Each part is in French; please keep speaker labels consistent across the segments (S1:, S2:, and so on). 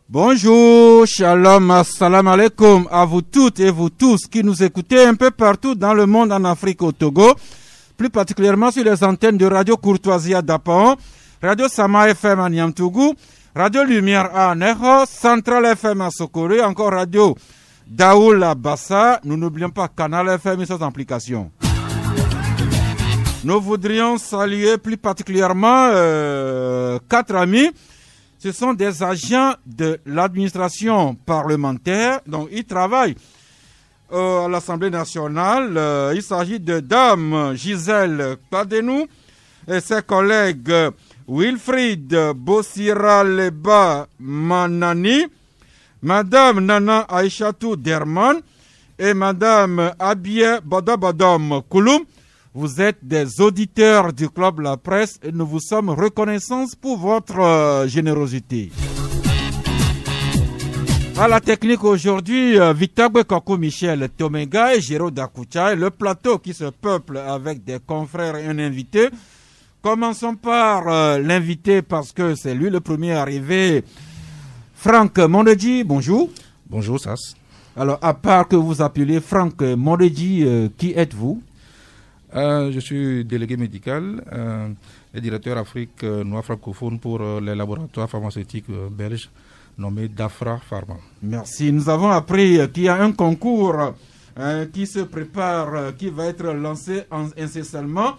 S1: Bonjour, shalom, assalamu alaikum à vous toutes et vous tous qui nous écoutez un peu partout dans le monde, en Afrique, au Togo, plus particulièrement sur les antennes de Radio Courtoisie à Dapaon, Radio Sama FM à Niamtougou, Radio Lumière à Neho, Central FM à Sokori, encore Radio Daoul à Bassa. Nous n'oublions pas Canal FM et ses applications. Nous voudrions saluer plus particulièrement 4 amis. Ce sont des agents de l'administration parlementaire, donc ils travaillent à l'Assemblée nationale. Il s'agit de Dame Gisèle Padenou et ses collègues Wilfried Bossiraleba Manani, Madame Nana Aïchatou Derman et Madame Abie Badabadom Kouloum. Vous êtes des auditeurs du Club La Presse et nous vous sommes reconnaissants pour votre générosité. À la technique aujourd'hui, Victor Kakou Michel Tomega et Géraud Dakoucha, et le plateau qui se peuple avec des confrères et un invité. Commençons par l'invité parce que c'est lui le premier arrivé. Franck Mondedji, bonjour.
S2: Bonjour Sas.
S1: Alors, à part que vous appelez Franck Mondedji, qui êtes-vous?
S2: Je suis délégué médical et directeur Afrique noire francophone pour les laboratoires pharmaceutiques belges nommé DAFRA Pharma.
S1: Merci. Nous avons appris qu'il y a un concours qui se prépare, qui va être lancé incessamment.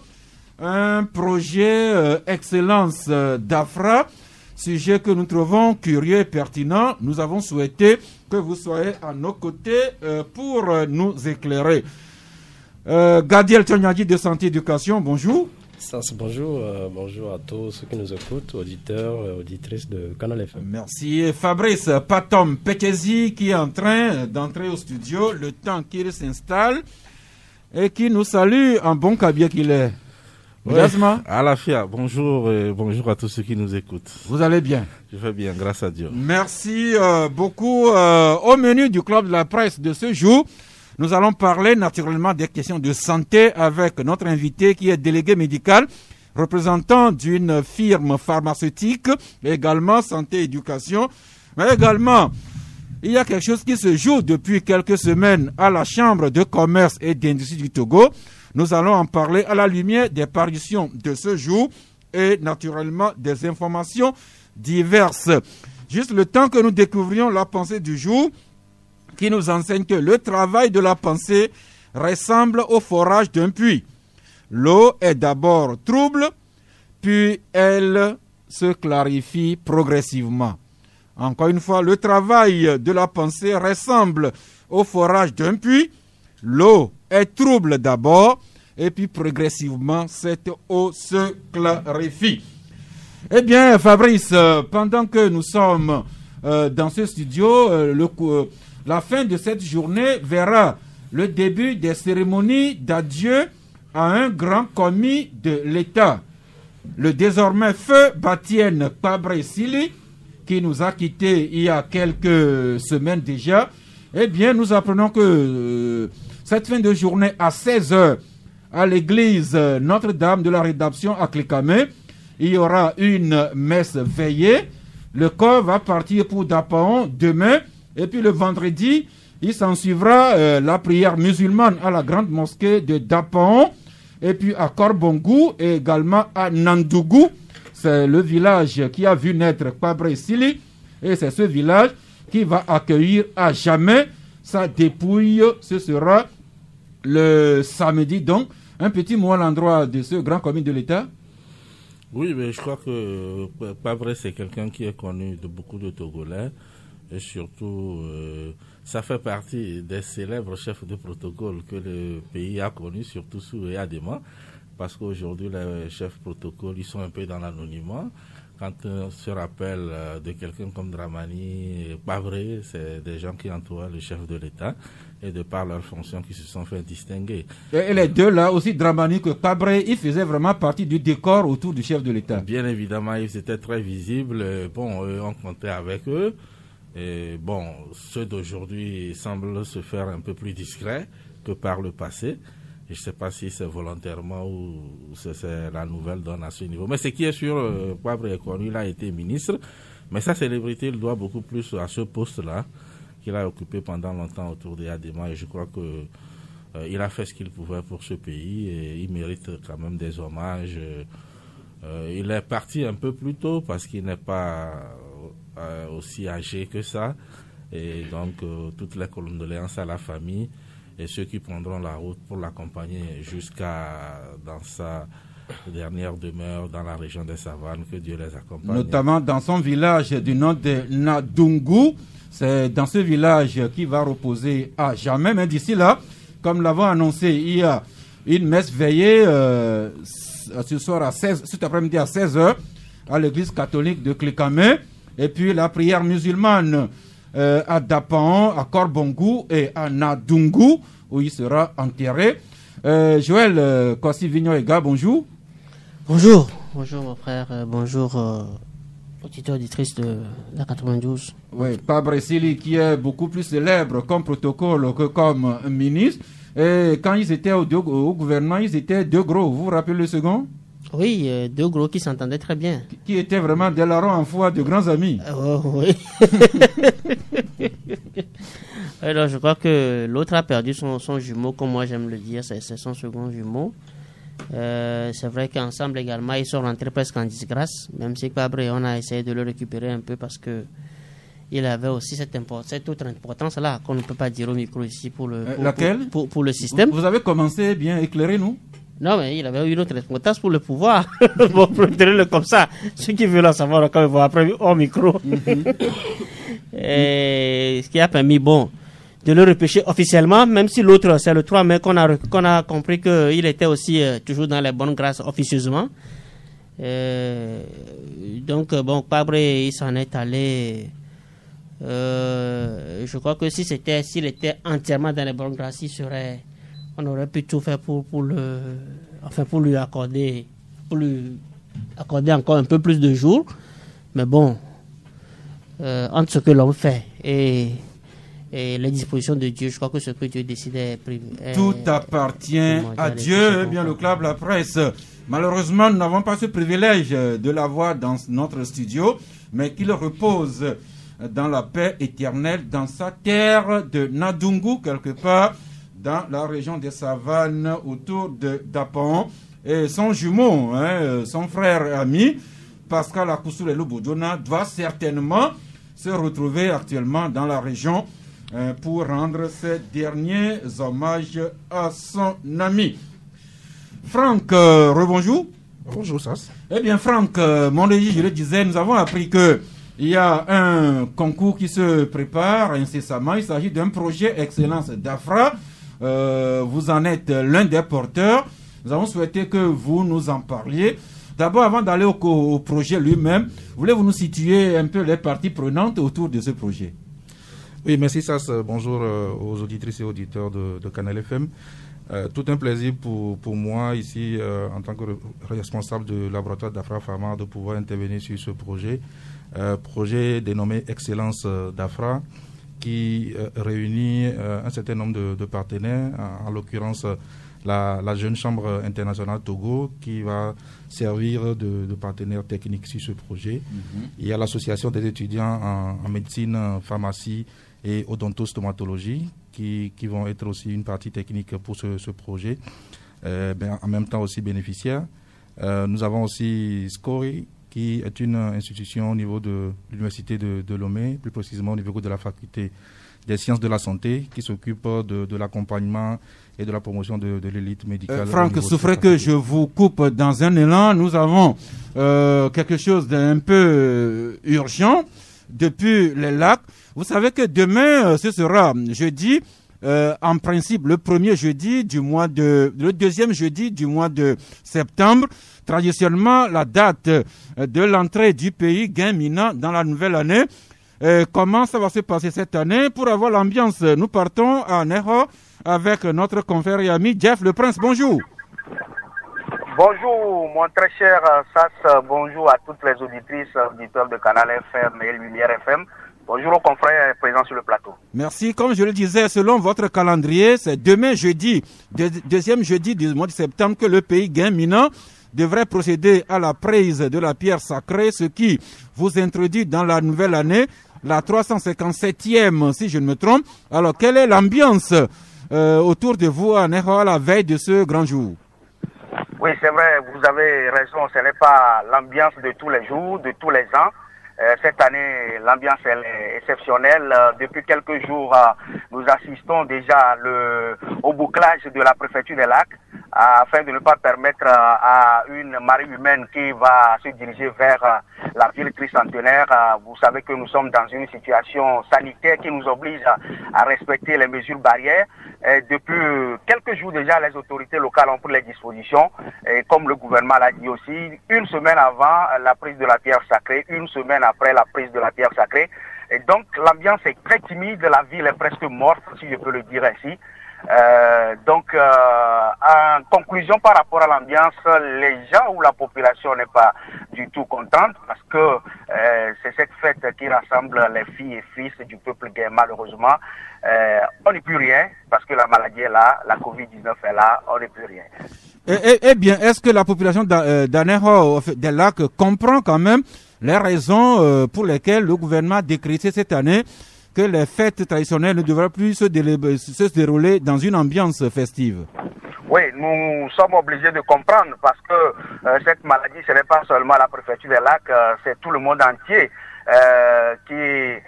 S1: Un projet Excellence DAFRA, sujet que nous trouvons curieux et pertinent. Nous avons souhaité que vous soyez à nos côtés pour nous éclairer. Gadiel Tonyadi de Santé Éducation, bonjour.
S3: Bonjour, bonjour à tous ceux qui nous écoutent, auditeurs, auditrices de Canal FM.
S1: Merci. Et Fabrice Patom Pekezi qui est en train d'entrer au studio, le temps qu'il s'installe et qui nous salue en bon cabier qu'il est.
S4: À la FIA, bonjour et bonjour à tous ceux qui nous écoutent.
S1: Vous allez bien?
S4: Je vais bien, grâce à Dieu.
S1: Merci beaucoup. Au menu du Club de la Presse de ce jour, nous allons parler naturellement des questions de santé avec notre invité qui est délégué médical, représentant d'une firme pharmaceutique, également santé éducation. Mais également, il y a quelque chose qui se joue depuis quelques semaines à la Chambre de commerce et d'industrie du Togo. Nous allons en parler à la lumière des parutions de ce jour et naturellement des informations diverses. Juste le temps que nous découvrions la pensée du jour, qui nous enseigne que le travail de la pensée ressemble au forage d'un puits. L'eau est d'abord trouble, puis elle se clarifie progressivement. Encore une fois, le travail de la pensée ressemble au forage d'un puits. L'eau est trouble d'abord, et puis progressivement, cette eau se clarifie. Eh bien, Fabrice, pendant que nous sommes dans ce studio, la fin de cette journée verra le début des cérémonies d'adieu à un grand commis de l'État, le désormais feu Batienne Pabre-Sili, qui nous a quittés il y a quelques semaines déjà. Eh bien, nous apprenons que cette fin de journée à 16h, à l'église Notre-Dame de la Rédemption à Clécamé, il y aura une messe veillée. Le corps va partir pour Dapaon demain. Et puis le vendredi, il s'en suivra la prière musulmane à la grande mosquée de Dapaon, et puis à Korbongou et également à Nandougou. C'est le village qui a vu naître Pabre-Sili, et c'est ce village qui va accueillir à jamais sa dépouille. Ce sera le samedi. Donc, un petit mot à l'endroit de ce grand commis de l'État.
S4: Oui, mais je crois que Pabre, c'est quelqu'un qui est connu de beaucoup de Togolais. Et surtout, ça fait partie des célèbres chefs de protocole que le pays a connus, surtout sous Adema, parce qu'aujourd'hui, les chefs de protocole, ils sont un peu dans l'anonymat. quand on se rappelle de quelqu'un comme Dramani, Pavré, c'est des gens qui entouraient le chef de l'État et de par leurs fonctions qui se sont fait distinguer.
S1: Et les deux là, aussi Dramani que Pavré, ils faisaient vraiment partie du décor autour du chef de l'État.
S4: Bien évidemment, ils étaient très visibles. Bon, on comptait avec eux. Et bon, ceux d'aujourd'hui semblent se faire un peu plus discrets que par le passé. Et je ne sais pas si c'est volontairement ou c'est la nouvelle donne à ce niveau. Mais ce qui est sûr, Poivre est connu, il a été ministre. Mais sa célébrité, il doit beaucoup plus à ce poste-là qu'il a occupé pendant longtemps autour des Adema. Et je crois que il a fait ce qu'il pouvait pour ce pays et il mérite quand même des hommages. Il est parti un peu plus tôt parce qu'il n'est pas aussi âgé que ça. Et donc, toutes les condoléances à la famille et ceux qui prendront la route pour l'accompagner jusqu'à dans sa dernière demeure dans la région des Savanes, que Dieu les accompagne.
S1: Notamment dans son village du nom de Nadungu. C'est dans ce village qui va reposer à jamais. Mais d'ici là, comme l'avons annoncé, il y a une messe veillée ce soir cet après-midi à 16h à l'église catholique de Clécamé. Et puis la prière musulmane à Dapan, à Korbongu et à Nadungu, où il sera enterré. Joël Kossi Vignon-Ega, bonjour.
S5: Bonjour mon frère, bonjour auditeur auditrice de la 92.
S1: Oui, Pabre Sili qui est beaucoup plus célèbre comme protocole que comme ministre. Et quand ils étaient au gouvernement, ils étaient deux gros. Vous vous rappelez le second?
S5: Oui, deux gros qui s'entendaient très bien.
S1: Qui étaient vraiment des larrons en foi, de grands amis.
S5: Oui. Alors, je crois que l'autre a perdu son jumeau, comme moi j'aime le dire, c'est son second jumeau. C'est vrai qu'ensemble également, ils sont rentrés presque en disgrâce, même si après on a essayé de le récupérer un peu parce que il avait aussi cette autre importance-là qu'on ne peut pas dire au micro ici pour le système.
S1: Vous avez commencé bien, éclairez-nous.
S5: Non, mais il avait une autre importance pour le pouvoir. Bon, pour le comme ça, ceux qui veulent en savoir quand ils vont après au micro. Et ce qui a permis, de le repêcher officiellement, même si l'autre, c'est le 3 mai qu'on a compris qu'il était aussi toujours dans les bonnes grâces officieusement. Donc, Pabre, il s'en est allé. Je crois que s'il était entièrement dans les bonnes grâces, on aurait pu tout faire pour lui accorder encore un peu plus de jours. Mais bon, entre ce que l'on fait et les dispositions de Dieu, je crois que ce que Dieu décide est
S1: tout appartient à Dieu. Eh bien, le club La Presse, malheureusement, nous n'avons pas ce privilège de l'avoir dans notre studio, mais qu'il repose dans la paix éternelle, dans sa terre de Nadungu, quelque part dans la région des Savanes, autour de Dapan. Et son jumeau, son frère et ami, Pascal Akousoulé Lubodjona, doit certainement se retrouver actuellement dans la région pour rendre ses derniers hommages à son ami. Franck, rebonjour.
S2: Bonjour, Sas.
S1: Eh bien, Franck, mon légis, je le disais, nous avons appris qu'il y a un concours qui se prépare incessamment. Il s'agit d'un projet Excellence d'Afra. Vous en êtes l'un des porteurs. Nous avons souhaité que vous nous en parliez. D'abord, avant d'aller au projet lui-même, voulez-vous nous situer un peu les parties prenantes autour de ce projet?
S2: Oui, merci Sas. Bonjour aux auditrices et auditeurs de Canal FM. Tout un plaisir pour moi ici, en tant que responsable du laboratoire d'Afra Pharma, de pouvoir intervenir sur ce projet. Projet dénommé Excellence d'Afra, qui réunit un certain nombre de partenaires, en l'occurrence la Jeune Chambre internationale Togo, qui va servir de partenaire technique sur ce projet. Il y a l'association des étudiants en médecine, pharmacie et odontostomatologie, qui vont être aussi une partie technique pour ce projet, en même temps aussi bénéficiaires. Nous avons aussi SCORI, qui est une institution au niveau de l'université de Lomé, plus précisément au niveau de la faculté des sciences de la santé, qui s'occupe de l'accompagnement et de la promotion de l'élite médicale.
S1: Franck, souffrez que je vous coupe dans un élan. Nous avons quelque chose d'un peu urgent depuis les lacs. Vous savez que demain, ce sera jeudi, en principe le deuxième jeudi du mois de septembre. Traditionnellement, la date de l'entrée du pays Guinmina dans la nouvelle année. Comment ça va se passer cette année? Pour avoir l'ambiance, nous partons à Neho avec notre confrère et ami Jeff Le Prince. Bonjour.
S6: Bonjour, mon très cher Sas. Bonjour à toutes les auditrices, auditeurs de Canal FM et Lumière FM. Bonjour aux confrères présents sur le plateau.
S1: Merci. Comme je le disais, selon votre calendrier, c'est demain jeudi, deuxième jeudi du mois de septembre, que le pays Guinmina devrait procéder à la prise de la pierre sacrée, ce qui vous introduit dans la nouvelle année, la 357e, si je ne me trompe. Alors, quelle est l'ambiance autour de vous à Neho à la veille de ce grand jour?
S6: Oui, c'est vrai, vous avez raison, ce n'est pas l'ambiance de tous les jours, de tous les ans. Cette année, l'ambiance est exceptionnelle. Depuis quelques jours, nous assistons déjà au bouclage de la préfecture des lacs afin de ne pas permettre à une marée humaine qui va se diriger vers la ville tricentenaire. Vous savez que nous sommes dans une situation sanitaire qui nous oblige à respecter les mesures barrières. Depuis quelques jours déjà, les autorités locales ont pris les dispositions. Et comme le gouvernement l'a dit aussi, une semaine avant la prise de la pierre sacrée, une semaine après la prise de la pierre sacrée. Et donc l'ambiance est très timide, la ville est presque morte, si je peux le dire ainsi. En conclusion par rapport à l'ambiance, les gens ou la population n'est pas du tout contente parce que c'est cette fête qui rassemble les filles et fils du peuple gay. Malheureusement, on n'est plus rien parce que la maladie est là, la Covid-19 est là, on n'est plus rien.
S1: Eh bien, est-ce que la population d'Aneho, des lacs, comprend quand même les raisons pour lesquelles le gouvernement a décrété cette année que les fêtes traditionnelles ne devraient plus se dérouler dans une ambiance festive?
S6: Oui, nous sommes obligés de comprendre parce que cette maladie, ce n'est pas seulement la préfecture des lacs, c'est tout le monde entier qui est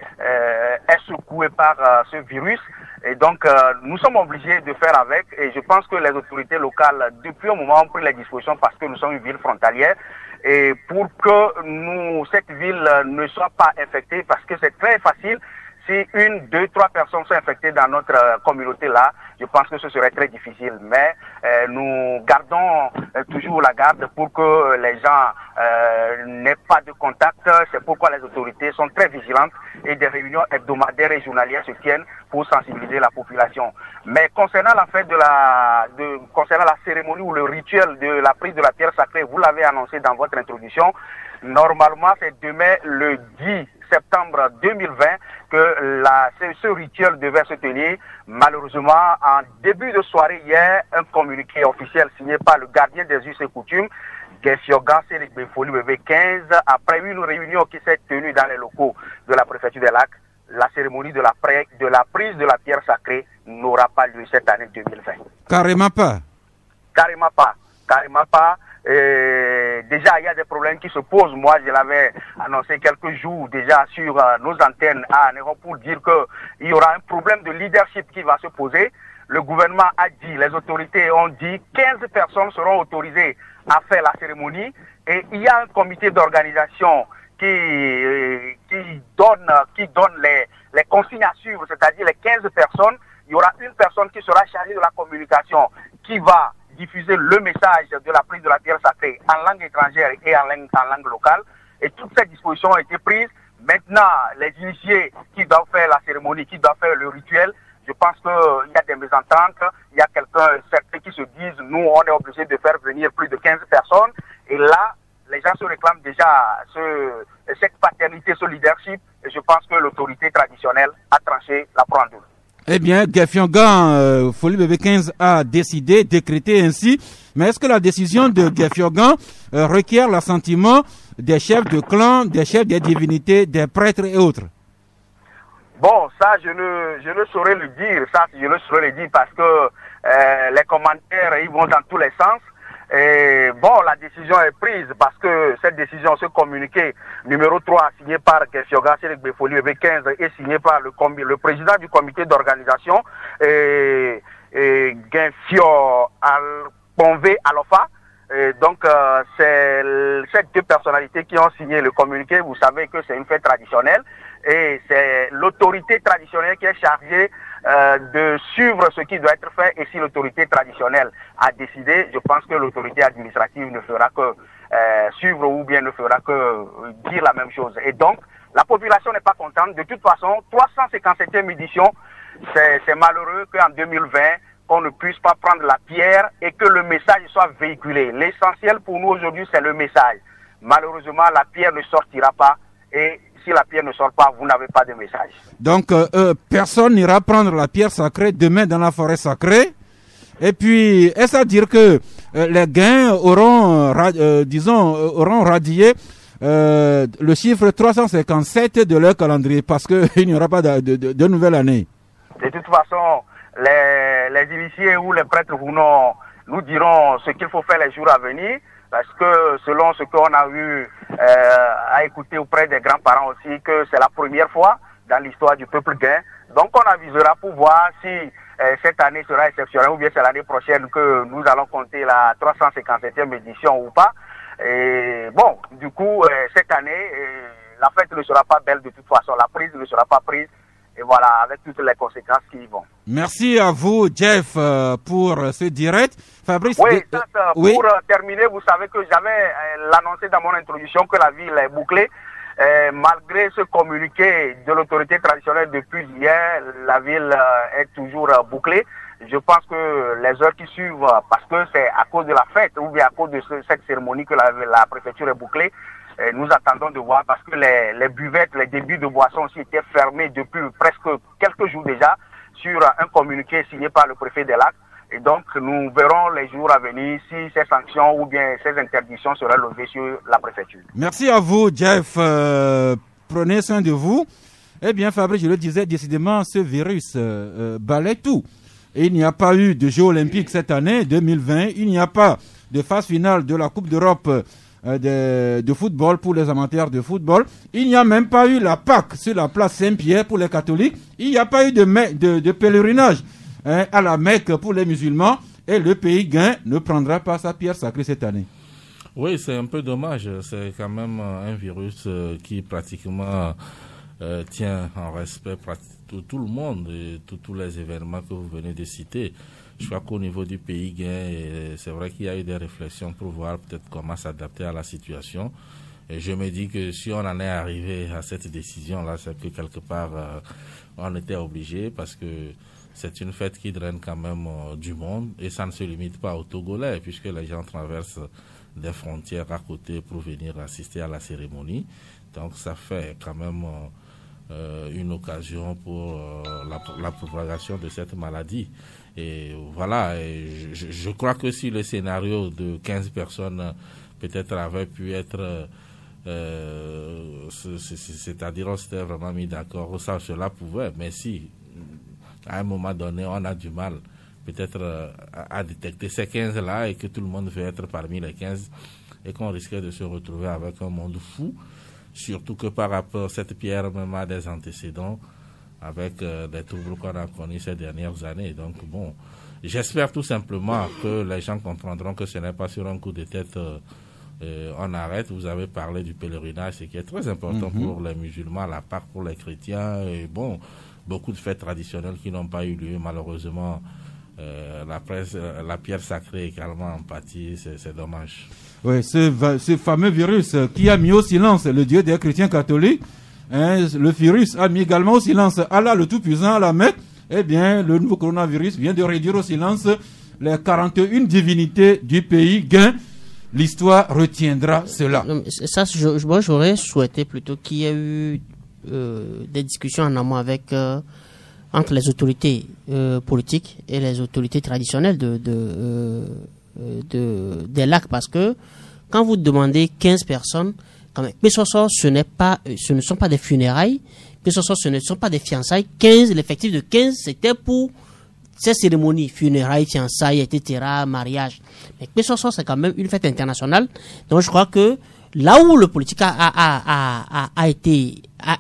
S6: secoué par ce virus. Et donc, nous sommes obligés de faire avec. Et je pense que les autorités locales, depuis un moment, ont pris les dispositions parce que nous sommes une ville frontalière. Et pour que cette ville ne soit pas infectée, parce que c'est très facile. Si 1, 2, 3 personnes sont infectées dans notre communauté là, je pense que ce serait très difficile. Mais nous gardons toujours la garde pour que les gens n'aient pas de contact. C'est pourquoi les autorités sont très vigilantes et des réunions hebdomadaires et journalières se tiennent pour sensibiliser la population. Mais concernant la fête concernant la cérémonie ou le rituel de la prise de la pierre sacrée, vous l'avez annoncé dans votre introduction. Normalement, c'est demain le 10 septembre 2020 que ce rituel devait se tenir. Malheureusement, en début de soirée hier, un communiqué officiel signé par le gardien des us et coutumes, Gefiogan Sénégbefoli Bébé 15, après une réunion qui s'est tenue dans les locaux de la préfecture des lacs, la cérémonie de la prise de la pierre sacrée n'aura pas lieu cette année 2020.
S1: Carrément pas.
S6: Carrément pas. Carrément pas. Déjà, il y a des problèmes qui se posent. Moi, je l'avais annoncé quelques jours déjà sur nos antennes à Neho pour dire qu'il y aura un problème de leadership qui va se poser. Le gouvernement a dit, les autorités ont dit, 15 personnes seront autorisées à faire la cérémonie. Et il y a un comité d'organisation qui donne les consignes à suivre, c'est-à-dire les 15 personnes. Il y aura une personne qui sera chargée de la communication, qui va diffuser le message de la prise de la pierre sacrée en langue étrangère et en langue locale. Et toutes ces dispositions ont été prises. Maintenant, les initiés qui doivent faire la cérémonie, qui doivent faire le rituel, je pense qu'il y a des mésententes. Il y a certains qui se disent, nous, on est obligé de faire venir plus de 15 personnes. Et là, les gens se réclament déjà cette paternité, ce leadership. Et je pense que l'autorité traditionnelle a tranché la prendre.
S1: Eh bien, Gefiogan, Folie Bébé 15 a décrété ainsi. Mais est-ce que la décision de Gefiogan requiert l'assentiment des chefs de clan, des chefs des divinités, des prêtres et autres?
S6: Bon, ça, je ne saurais le dire. Ça, je ne saurais le dire parce que les commentaires, ils vont dans tous les sens. Et bon, la décision est prise parce que cette décision, ce communiqué numéro 3 signé par Gefiogan Sénégbefoli Bébé 15 et signé par le président du comité d'organisation, Genfio Ponvé Alofa. Donc, c'est ces deux personnalités qui ont signé le communiqué. Vous savez que c'est une fête traditionnelle et c'est l'autorité traditionnelle qui est chargée de suivre ce qui doit être fait, et si l'autorité traditionnelle a décidé, je pense que l'autorité administrative ne fera que suivre ou bien ne fera que dire la même chose. Et donc, la population n'est pas contente. De toute façon, 357e édition, c'est malheureux qu'en 2020, qu'on ne puisse pas prendre la pierre et que le message soit véhiculé. L'essentiel pour nous aujourd'hui, c'est le message. Malheureusement, la pierre ne sortira pas, et si la pierre ne sort pas, vous n'avez pas de message.
S1: Donc, personne n'ira prendre la pierre sacrée demain dans la forêt sacrée. Et puis, est-ce à dire que les gains auront, auront radié le chiffre 357 de leur calendrier, parce qu'il n'y aura pas de nouvelle année?
S6: De toute façon, les initiés ou les prêtres nous diront ce qu'il faut faire les jours à venir, parce que selon ce qu'on a eu à écouter auprès des grands-parents aussi, que c'est la première fois dans l'histoire du peuple gain. Donc on avisera pour voir si cette année sera exceptionnelle ou bien c'est l'année prochaine que nous allons compter la 357e édition ou pas. Et bon, du coup, cette année, la fête ne sera pas belle de toute façon, la prise ne sera pas prise. Et voilà, avec toutes les conséquences qui y vont. Merci à vous, Jeff, pour ce direct. Fabrice, oui, pour terminer, vous savez que j'avais l'annoncé dans mon introduction que la ville est bouclée. Malgré ce communiqué de l'autorité traditionnelle depuis hier, la ville est toujours bouclée. Je pense que les heures qui suivent, parce que c'est à cause de la fête ou bien à cause de cette cérémonie que la préfecture est bouclée, nous attendons de voir, parce que les buvettes, les débits de boissons aussi étaient fermés depuis presque quelques jours déjà sur un communiqué signé par le préfet des Lacs. Et donc, nous verrons les jours à venir si ces sanctions ou bien ces interdictions seraient levées sur la préfecture. Merci à vous, Jeff. Prenez soin de vous. Eh bien, Fabrice, je le disais, décidément, ce virus balaie tout. Et il n'y a pas eu de Jeux olympiques cette année, 2020. Il n'y a pas de phase finale de la Coupe d'Europe de football pour les amateurs de football. Il n'y a même pas eu la Pâque sur la place Saint-Pierre pour les catholiques. Il n'y a pas eu de pèlerinage à la Mecque pour les musulmans. Et le pays gain ne prendra pas sa pierre sacrée cette année.
S4: Oui, c'est un peu dommage. C'est quand même un virus qui pratiquement tient en respect tout le monde et tous les événements que vous venez de citer. Je crois qu'au niveau du pays gain, c'est vrai qu'il y a eu des réflexions pour voir peut-être comment s'adapter à la situation. Et je me dis que si on en est arrivé à cette décision-là, c'est que quelque part, on était obligé, parce que c'est une fête qui draine quand même du monde, et ça ne se limite pas aux Togolais, puisque les gens traversent des frontières à côté pour venir assister à la cérémonie. Donc ça fait quand même une occasion pour la propagation de cette maladie. Et voilà, et je crois que si le scénario de 15 personnes peut-être avait pu être, c'est-à-dire on s'était vraiment mis d'accord, ça, cela pouvait, mais si à un moment donné on a du mal peut-être à détecter ces 15-là et que tout le monde veut être parmi les 15 et qu'on risquait de se retrouver avec un monde fou, surtout que par rapport à cette pierre même à des antécédents, avec des troubles qu'on a connus ces dernières années. Donc bon, j'espère tout simplement que les gens comprendront que ce n'est pas sur un coup de tête on arrête. Vous avez parlé du pèlerinage, ce qui est très important pour les musulmans, la Pâque pour les chrétiens, et bon, beaucoup de fêtes traditionnelles qui n'ont pas eu lieu, malheureusement. La pierre sacrée également en pâtit, c'est dommage. Oui, ce fameux virus qui a mis au silence le Dieu des chrétiens catholiques, le virus a mis également au silence Allah le Tout-Puissant à la Mecque. Eh bien, le nouveau coronavirus vient de réduire au silence les 41 divinités du pays gain. L'histoire retiendra cela.
S5: Ça, moi, j'aurais souhaité plutôt qu'il y ait eu des discussions en amont avec entre les autorités politiques et les autorités traditionnelles des lacs, parce que quand vous demandez 15 personnes, Pessoso, ce ne sont pas des funérailles, Pessoso, ce ne sont pas des fiançailles. 15, l'effectif de 15, c'était pour ces cérémonies, funérailles, fiançailles, etc., mariage. Mais Pessoso, c'est quand même une fête internationale. Donc je crois que là où le politique a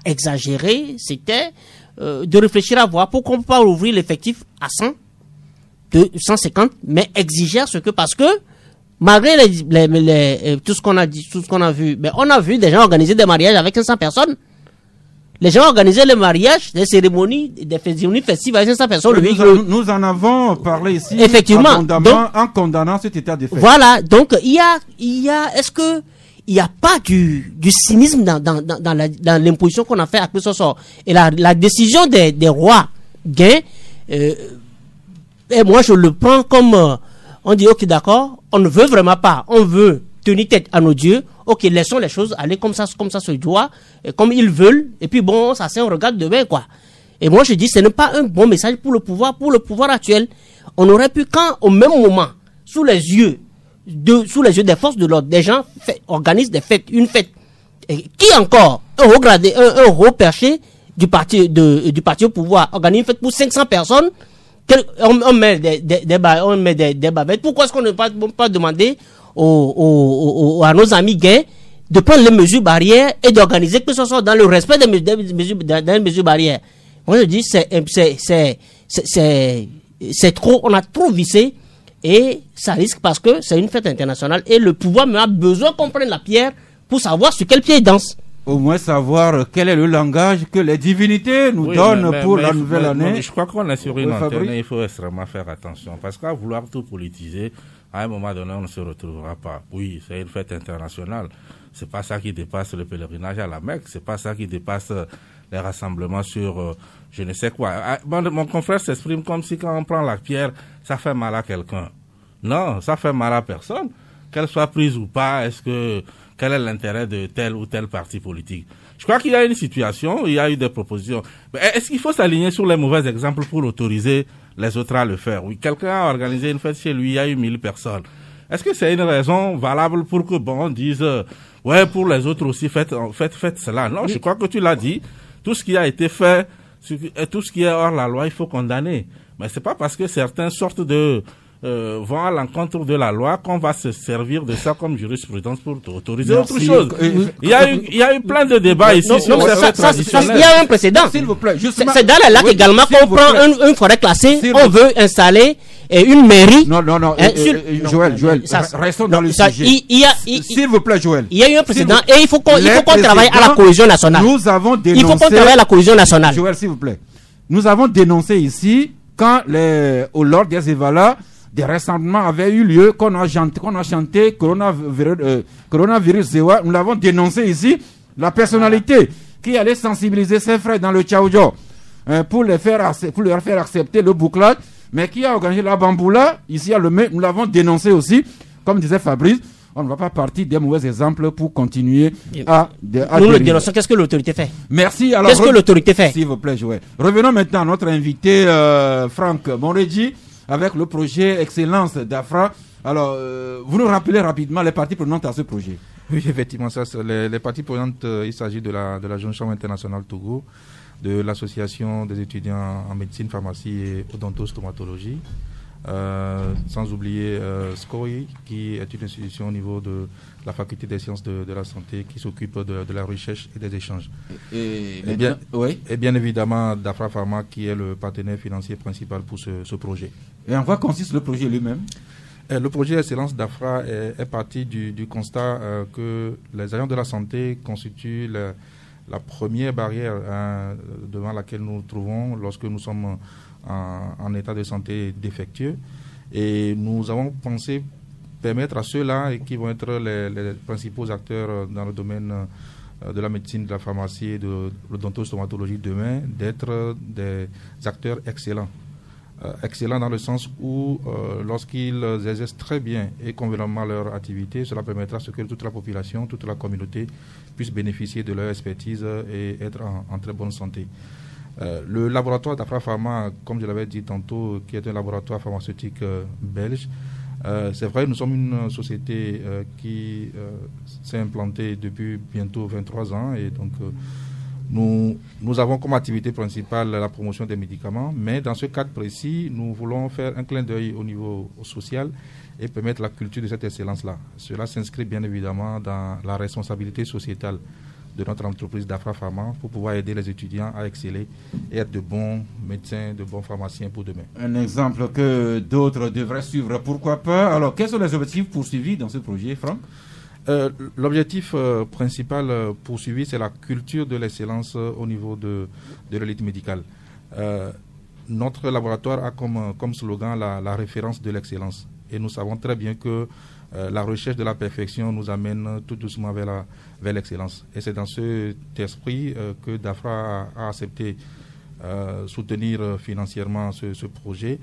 S5: exagéré, c'était de réfléchir à voir pourquoi on ne peut pas ouvrir l'effectif à 100, 150, mais exiger ce que, parce que malgré tout ce qu'on a dit, tout ce qu'on a vu, mais on a vu des gens organiser des mariages avec 500 personnes. Les gens organisaient les mariages, des cérémonies festives avec 500 personnes.
S1: Nous en avons parlé ici.
S5: Effectivement.
S1: En condamnant cet état de fait.
S5: Voilà. Donc, est-ce que il n'y a pas du cynisme dans l'imposition qu'on a fait à Koussosor? Et la décision des rois gains, et moi je le prends comme, on dit ok d'accord, on ne veut vraiment pas, on veut tenir tête à nos dieux, ok laissons les choses aller comme ça se doit, comme ils veulent, et puis bon, ça c'est un regard demain quoi. Et moi je dis ce n'est pas un bon message pour le pouvoir actuel. On aurait pu, quand au même moment, sous les yeux des forces de l'ordre, des gens organisent des fêtes, une fête. Et qui encore, un haut gradé, un haut perché du parti au pouvoir, organise une fête pour 500 personnes, on met des bavettes. Pourquoi est-ce qu'on ne peut pas demander à nos amis gays de prendre les mesures barrières et d'organiser que ce soit dans le respect des mesures barrières? Moi je dis c'est trop, on a trop vissé. Et ça risque parce que c'est une fête internationale et le pouvoir a besoin qu'on prenne la pierre pour savoir sur quel pied il danse.
S1: Au moins savoir quel est le langage que les divinités nous donnent pour la nouvelle année.
S4: Mais je crois qu'on est sur une antenne et il faut extrêmement faire attention. Parce qu'à vouloir tout politiser, à un moment donné, on ne se retrouvera pas. Oui, c'est une fête internationale. C'est pas ça qui dépasse le pèlerinage à la Mecque. C'est pas ça qui dépasse les rassemblements sur je ne sais quoi. Mon confrère s'exprime comme si quand on prend la pierre, ça fait mal à quelqu'un. Non, ça fait mal à personne. Qu'elle soit prise ou pas, quel est l'intérêt de tel ou tel parti politique? Je crois qu'il y a une situation, il y a eu des propositions. Mais est-ce qu'il faut s'aligner sur les mauvais exemples pour autoriser les autres à le faire? Oui, quelqu'un a organisé une fête chez lui, il y a eu 1000 personnes. Est-ce que c'est une raison valable pour que, on dise, ouais, pour les autres aussi, faites cela? Non, je crois que tu l'as dit. Tout ce qui a été fait, tout ce qui est hors la loi, il faut condamner. Mais c'est pas parce que certains sortent vont à l'encontre de la loi qu'on va se servir de ça comme jurisprudence pour autoriser autre chose. Il y a eu plein de débats ici sur les fêtes traditionnelles.
S5: Il y a un précédent.
S1: S'il vous plaît,
S5: c'est dans la lac également qu'on prend une forêt classée, on veut installer une mairie.
S1: Non, Joël, restons dans le sujet. S'il vous plaît, Joël.
S5: Il y a eu un précédent et il faut qu'on travaille à la cohésion nationale.
S1: Nous avons dénoncé.
S5: Il faut qu'on travaille à la cohésion nationale.
S1: Joël, s'il vous plaît. Nous avons dénoncé ici quand lors des évaluations, des rassemblements avaient eu lieu, qu'on a chanté coronavirus Zewa. Nous l'avons dénoncé ici. La personnalité qui allait sensibiliser ses frères dans le Tchaoudjo pour leur faire accepter le bouclage, mais qui a organisé la bamboula ici à Lemay, nous l'avons dénoncé aussi. Comme disait Fabrice, on ne va pas partir des mauvais exemples pour continuer à
S5: nous le dénonçons. Qu'est-ce que l'autorité fait?
S1: Merci. Alors,
S5: qu'est-ce que l'autorité fait?
S1: S'il vous plaît, Joël. Revenons maintenant à notre invité Franck Monredji, avec le projet Excellence d'Afra. Alors, vous nous rappelez rapidement les parties prenantes à ce projet?
S2: Oui, effectivement, les parties prenantes, il s'agit de la Jeune Chambre internationale Togo, de l'association des étudiants en médecine, pharmacie et odontostomatologie, sans oublier SCOI, qui est une institution au niveau de la faculté des sciences de la santé qui s'occupe de la recherche et des échanges. Et bien évidemment d'Afra Pharma, qui est le partenaire financier principal pour ce projet.
S1: Et en quoi consiste le projet lui-même?
S2: Le projet Excellence d'Afra est parti du constat que les agents de la santé constituent la première barrière devant laquelle nous nous trouvons lorsque nous sommes en état de santé défectueux. Et nous avons pensé permettre à ceux-là, qui vont être les principaux acteurs dans le domaine de la médecine, de la pharmacie et de l'odontostomatologie demain, d'être des acteurs excellents. Excellents dans le sens où, lorsqu'ils exercent très bien et convenablement leur activité, cela permettra à ce que toute la population, toute la communauté puisse bénéficier de leur expertise et être en très bonne santé. Le laboratoire d'Afra Pharma, comme je l'avais dit tantôt, qui est un laboratoire pharmaceutique belge, c'est vrai, nous sommes une société qui s'est implantée depuis bientôt 23 ans et donc nous avons comme activité principale la promotion des médicaments, mais dans ce cadre précis, nous voulons faire un clin d'œil au niveau social et permettre la culture de cette excellence-là. Cela s'inscrit bien évidemment dans la responsabilité sociétale de notre entreprise d'Afra Pharma pour pouvoir aider les étudiants à exceller et être de bons médecins, de bons pharmaciens pour demain.
S1: Un exemple que d'autres devraient suivre, pourquoi pas. Alors, quels sont les objectifs poursuivis dans ce projet, Franck?
S2: L'objectif principal poursuivi, c'est la culture de l'excellence au niveau de l'élite médicale. Notre laboratoire a comme slogan la référence de l'excellence. Et nous savons très bien que la recherche de la perfection nous amène tout doucement vers l'excellence. Et c'est dans cet esprit que DAFRA a accepté soutenir financièrement ce projet,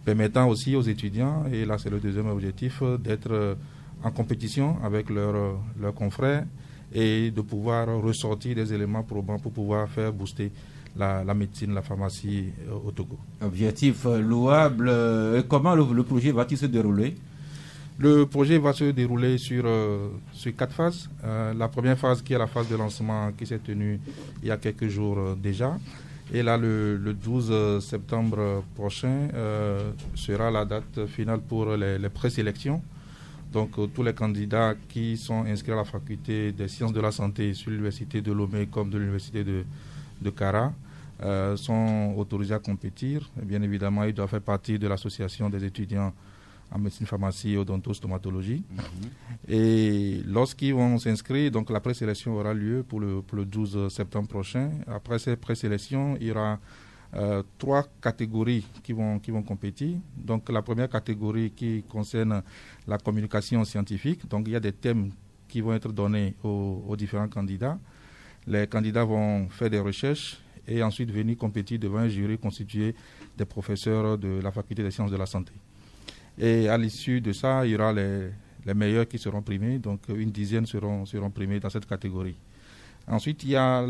S2: permettant aussi aux étudiants, et là c'est le deuxième objectif, d'être en compétition avec leurs confrères et de pouvoir ressortir des éléments probants pour pouvoir faire booster la médecine, la pharmacie au Togo.
S1: Objectif louable. Comment le projet va-t-il se dérouler?
S2: Le projet va se dérouler sur 4 phases. La première phase qui est la phase de lancement qui s'est tenue il y a quelques jours déjà. Et là, le 12 septembre prochain sera la date finale pour les présélections. Donc, tous les candidats qui sont inscrits à la faculté des sciences de la santé sur l'université de Lomé comme de l'université de Kara sont autorisés à compétir. Et bien évidemment, ils doivent faire partie de l'association des étudiants en médecine, pharmacie et odontostomatologie. Et lorsqu'ils vont s'inscrire, donc la présélection aura lieu pour le 12 septembre prochain. Après cette présélection, il y aura 3 catégories qui vont compétir. Donc la première catégorie qui concerne la communication scientifique. Donc il y a des thèmes qui vont être donnés aux différents candidats. Les candidats vont faire des recherches et ensuite venir compétir devant un jury constitué des professeurs de la faculté des sciences de la santé. Et à l'issue de ça, il y aura les meilleurs qui seront primés, donc une dizaine seront primés dans cette catégorie. Ensuite, il y a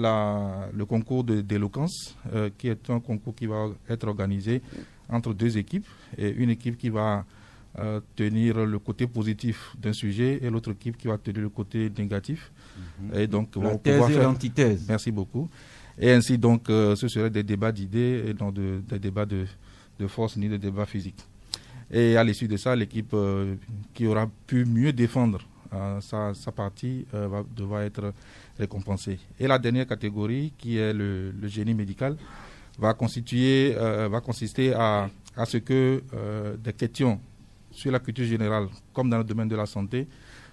S2: le concours d'éloquence, qui est un concours qui va être organisé entre 2 équipes, et une équipe qui va tenir le côté positif d'un sujet et l'autre équipe qui va tenir le côté négatif. Et donc,
S1: la thèse et l'antithèse.
S2: Merci beaucoup. Et ainsi, donc, ce seraient des débats d'idées et non des débats de force ni de débats physiques. Et à l'issue de ça, l'équipe qui aura pu mieux défendre sa partie devra être récompensée. Et la dernière catégorie, qui est le génie médical, va consister à ce que des questions sur la culture générale, comme dans le domaine de la santé,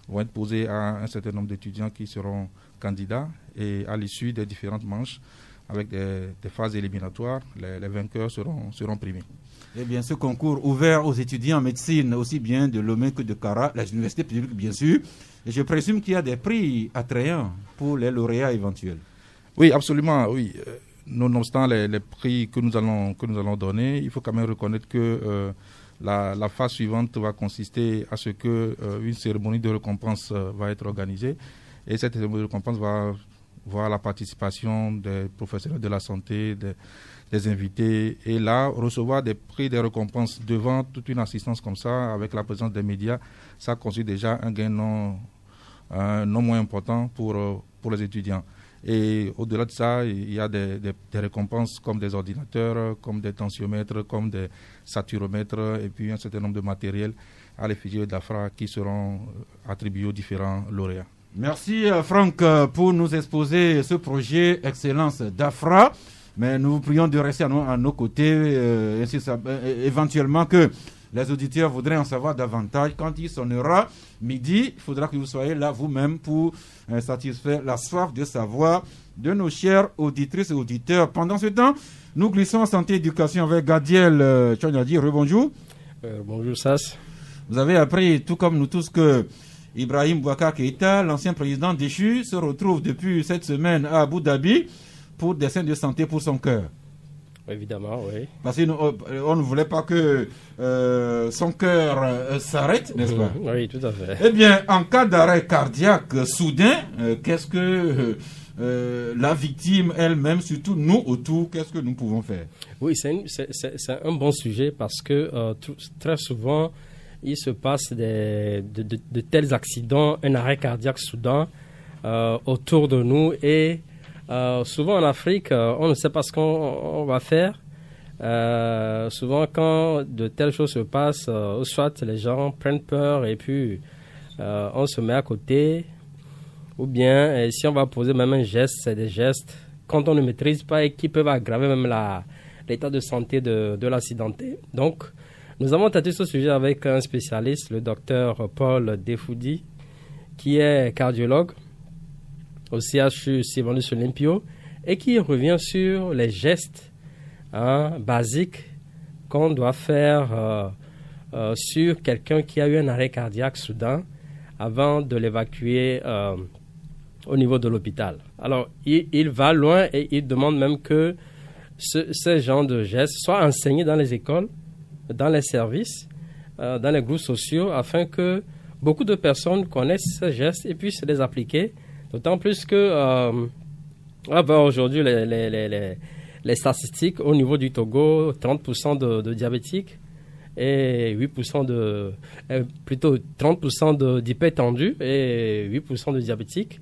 S2: vont être posées à un certain nombre d'étudiants qui seront candidats. Et à l'issue des différentes manches, avec des phases éliminatoires, les vainqueurs seront primés.
S1: Eh bien, ce concours ouvert aux étudiants en médecine, aussi bien de Lomé que de Kara, les universités publiques bien sûr, et je présume qu'il y a des prix attrayants pour les lauréats éventuels.
S2: Oui, absolument, oui. Nonobstant les prix que nous allons donner, il faut quand même reconnaître que la phase suivante va consister à ce qu'une cérémonie de récompense va être organisée, et cette cérémonie de récompense va voir la participation des professionnels de la santé, des invités, et là, recevoir des prix, des récompenses devant toute une assistance comme ça, avec la présence des médias, ça constitue déjà un gain non moins important pour les étudiants. Et au-delà de ça, il y a des récompenses comme des ordinateurs, comme des tensiomètres, comme des saturomètres, et puis un certain nombre de matériels à l'effigie de DAFRA qui seront attribués aux différents lauréats.
S1: Merci Franck pour nous exposer ce projet Excellence DAFRA. Mais nous vous prions de rester à nos côtés, éventuellement que les auditeurs voudraient en savoir davantage. Quand il sonnera midi, il faudra que vous soyez là vous-même pour satisfaire la soif de savoir de nos chères auditrices et auditeurs. Pendant ce temps, nous glissons en santé et éducation avec Gadiel Chonyadi. Rebonjour.
S3: Bonjour Sas.
S1: Vous avez appris, tout comme nous tous, que Ibrahim Boubacar Keïta, l'ancien président déchu, se retrouve depuis cette semaine à Abu Dhabi pour des soins de santé pour son cœur.
S3: Évidemment, oui.
S1: Parce qu'on ne voulait pas que son cœur s'arrête, n'est-ce pas?
S3: Oui, tout à fait.
S1: Eh bien, en cas d'arrêt cardiaque soudain, qu'est-ce que la victime elle-même, surtout nous autour, qu'est-ce que nous pouvons faire?
S3: Oui, c'est un bon sujet parce que très souvent, il se passe de tels accidents, un arrêt cardiaque soudain autour de nous et souvent en Afrique, on ne sait pas ce qu'on va faire. Souvent, quand de telles choses se passent, soit les gens prennent peur et puis on se met à côté. Ou bien, si on va poser même un geste, c'est des gestes quand on ne maîtrise pas et qui peuvent aggraver même l'état de santé de l'accidenté. Donc, nous avons traité ce sujet avec un spécialiste, le docteur Paul Defoudi, qui est cardiologue au CHU Sylvanus Olympio et qui revient sur les gestes basiques qu'on doit faire sur quelqu'un qui a eu un arrêt cardiaque soudain avant de l'évacuer au niveau de l'hôpital. Alors, il va loin et il demande même que ce genre de gestes soient enseignés dans les écoles, dans les services, dans les groupes sociaux, afin que beaucoup de personnes connaissent ces gestes et puissent les appliquer. D'autant plus que aujourd'hui, les statistiques au niveau du Togo, 30% de diabétiques et 8% plutôt 30% d'hypertendus et 8% de diabétiques.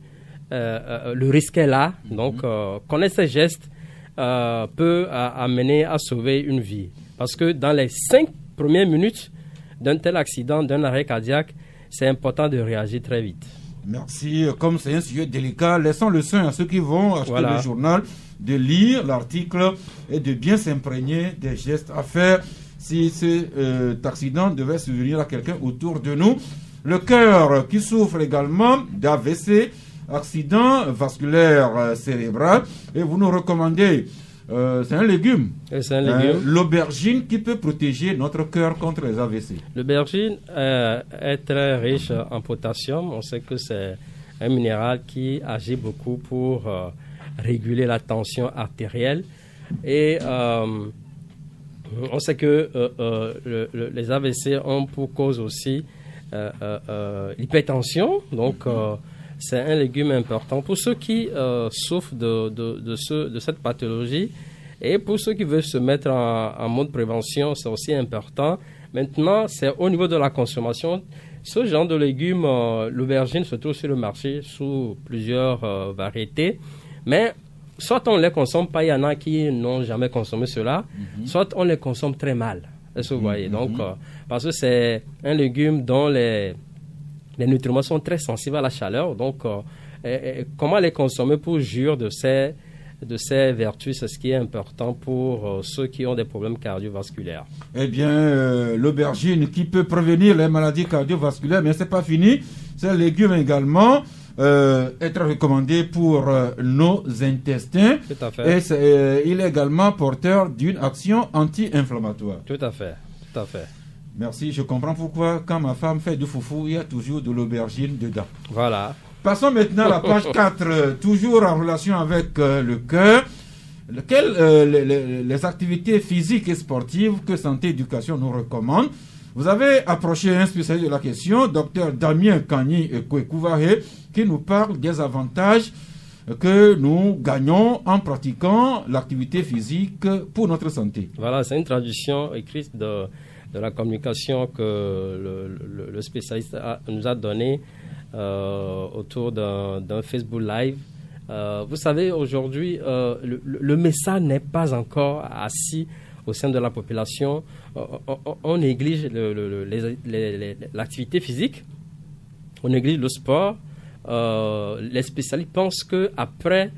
S3: Le risque est là. Donc, connaître ces gestes peut amener à sauver une vie. Parce que dans les 5 premières minutes d'un tel accident, d'un arrêt cardiaque, c'est important de réagir très vite.
S1: Merci. comme c'est un sujet délicat, laissons le soin à ceux qui vont acheter le journal de lire l'article et de bien s'imprégner des gestes à faire si cet accident devait survenir à quelqu'un autour de nous. Le cœur qui souffre également d'AVC, accident vasculaire cérébral, et vous nous recommandez, c'est un légume, l'aubergine qui peut protéger notre cœur contre les AVC.
S3: L'aubergine est très riche en potassium. On sait que c'est un minéral qui agit beaucoup pour réguler la tension artérielle. Et on sait que les AVC ont pour cause aussi l'hypertension. Donc, c'est un légume important pour ceux qui souffrent de cette pathologie, et pour ceux qui veulent se mettre en mode prévention, c'est aussi important. Maintenant, c'est au niveau de la consommation. Ce genre de légumes, l'aubergine se trouve sur le marché sous plusieurs variétés, mais soit on ne les consomme pas, il y en a qui n'ont jamais consommé cela, soit on les consomme très mal. Est-ce que vous voyez? Donc, parce que c'est un légume dont les nutriments sont très sensibles à la chaleur. Donc, comment les consommer pour jouir de ces vertus, c'est ce qui est important pour ceux qui ont des problèmes cardiovasculaires.
S1: Eh bien, l'aubergine qui peut prévenir les maladies cardiovasculaires, mais ce n'est pas fini. C'est un légume également être recommandé pour nos intestins.
S3: Tout à fait.
S1: Et il est également porteur d'une action anti-inflammatoire.
S3: Tout à fait. Tout à fait.
S1: Merci, je comprends pourquoi quand ma femme fait du foufou, il y a toujours de l'aubergine dedans.
S3: Voilà.
S1: Passons maintenant à la page 4, toujours en relation avec le cœur. Les activités physiques et sportives que Santé Éducation nous recommande. Vous avez approché un spécialiste de la question, Dr Damien Kani Kwekouvahe, qui nous parle des avantages que nous gagnons en pratiquant l'activité physique pour notre santé.
S3: Voilà, c'est une traduction écrite de la communication que le spécialiste nous a donnée autour d'un Facebook Live. Vous savez, aujourd'hui, le message n'est pas encore assis au sein de la population. On néglige l'activité physique, on néglige le sport. Les spécialistes pensent qu'après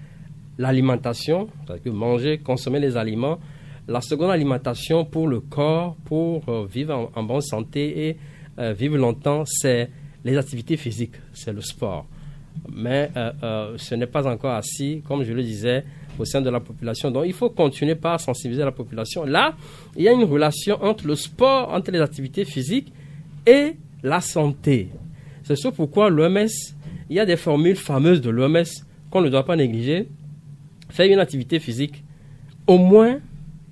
S3: l'alimentation, c'est-à-dire manger, consommer les aliments, la seconde alimentation pour le corps, pour vivre en bonne santé et vivre longtemps, c'est les activités physiques, c'est le sport. Mais ce n'est pas encore assis, comme je le disais, au sein de la population. Donc, il faut continuer par sensibiliser la population. Là, il y a une relation entre le sport, entre les activités physiques et la santé. C'est ce pourquoi l'OMS, il y a des formules fameuses de l'OMS qu'on ne doit pas négliger. Faire une activité physique au moins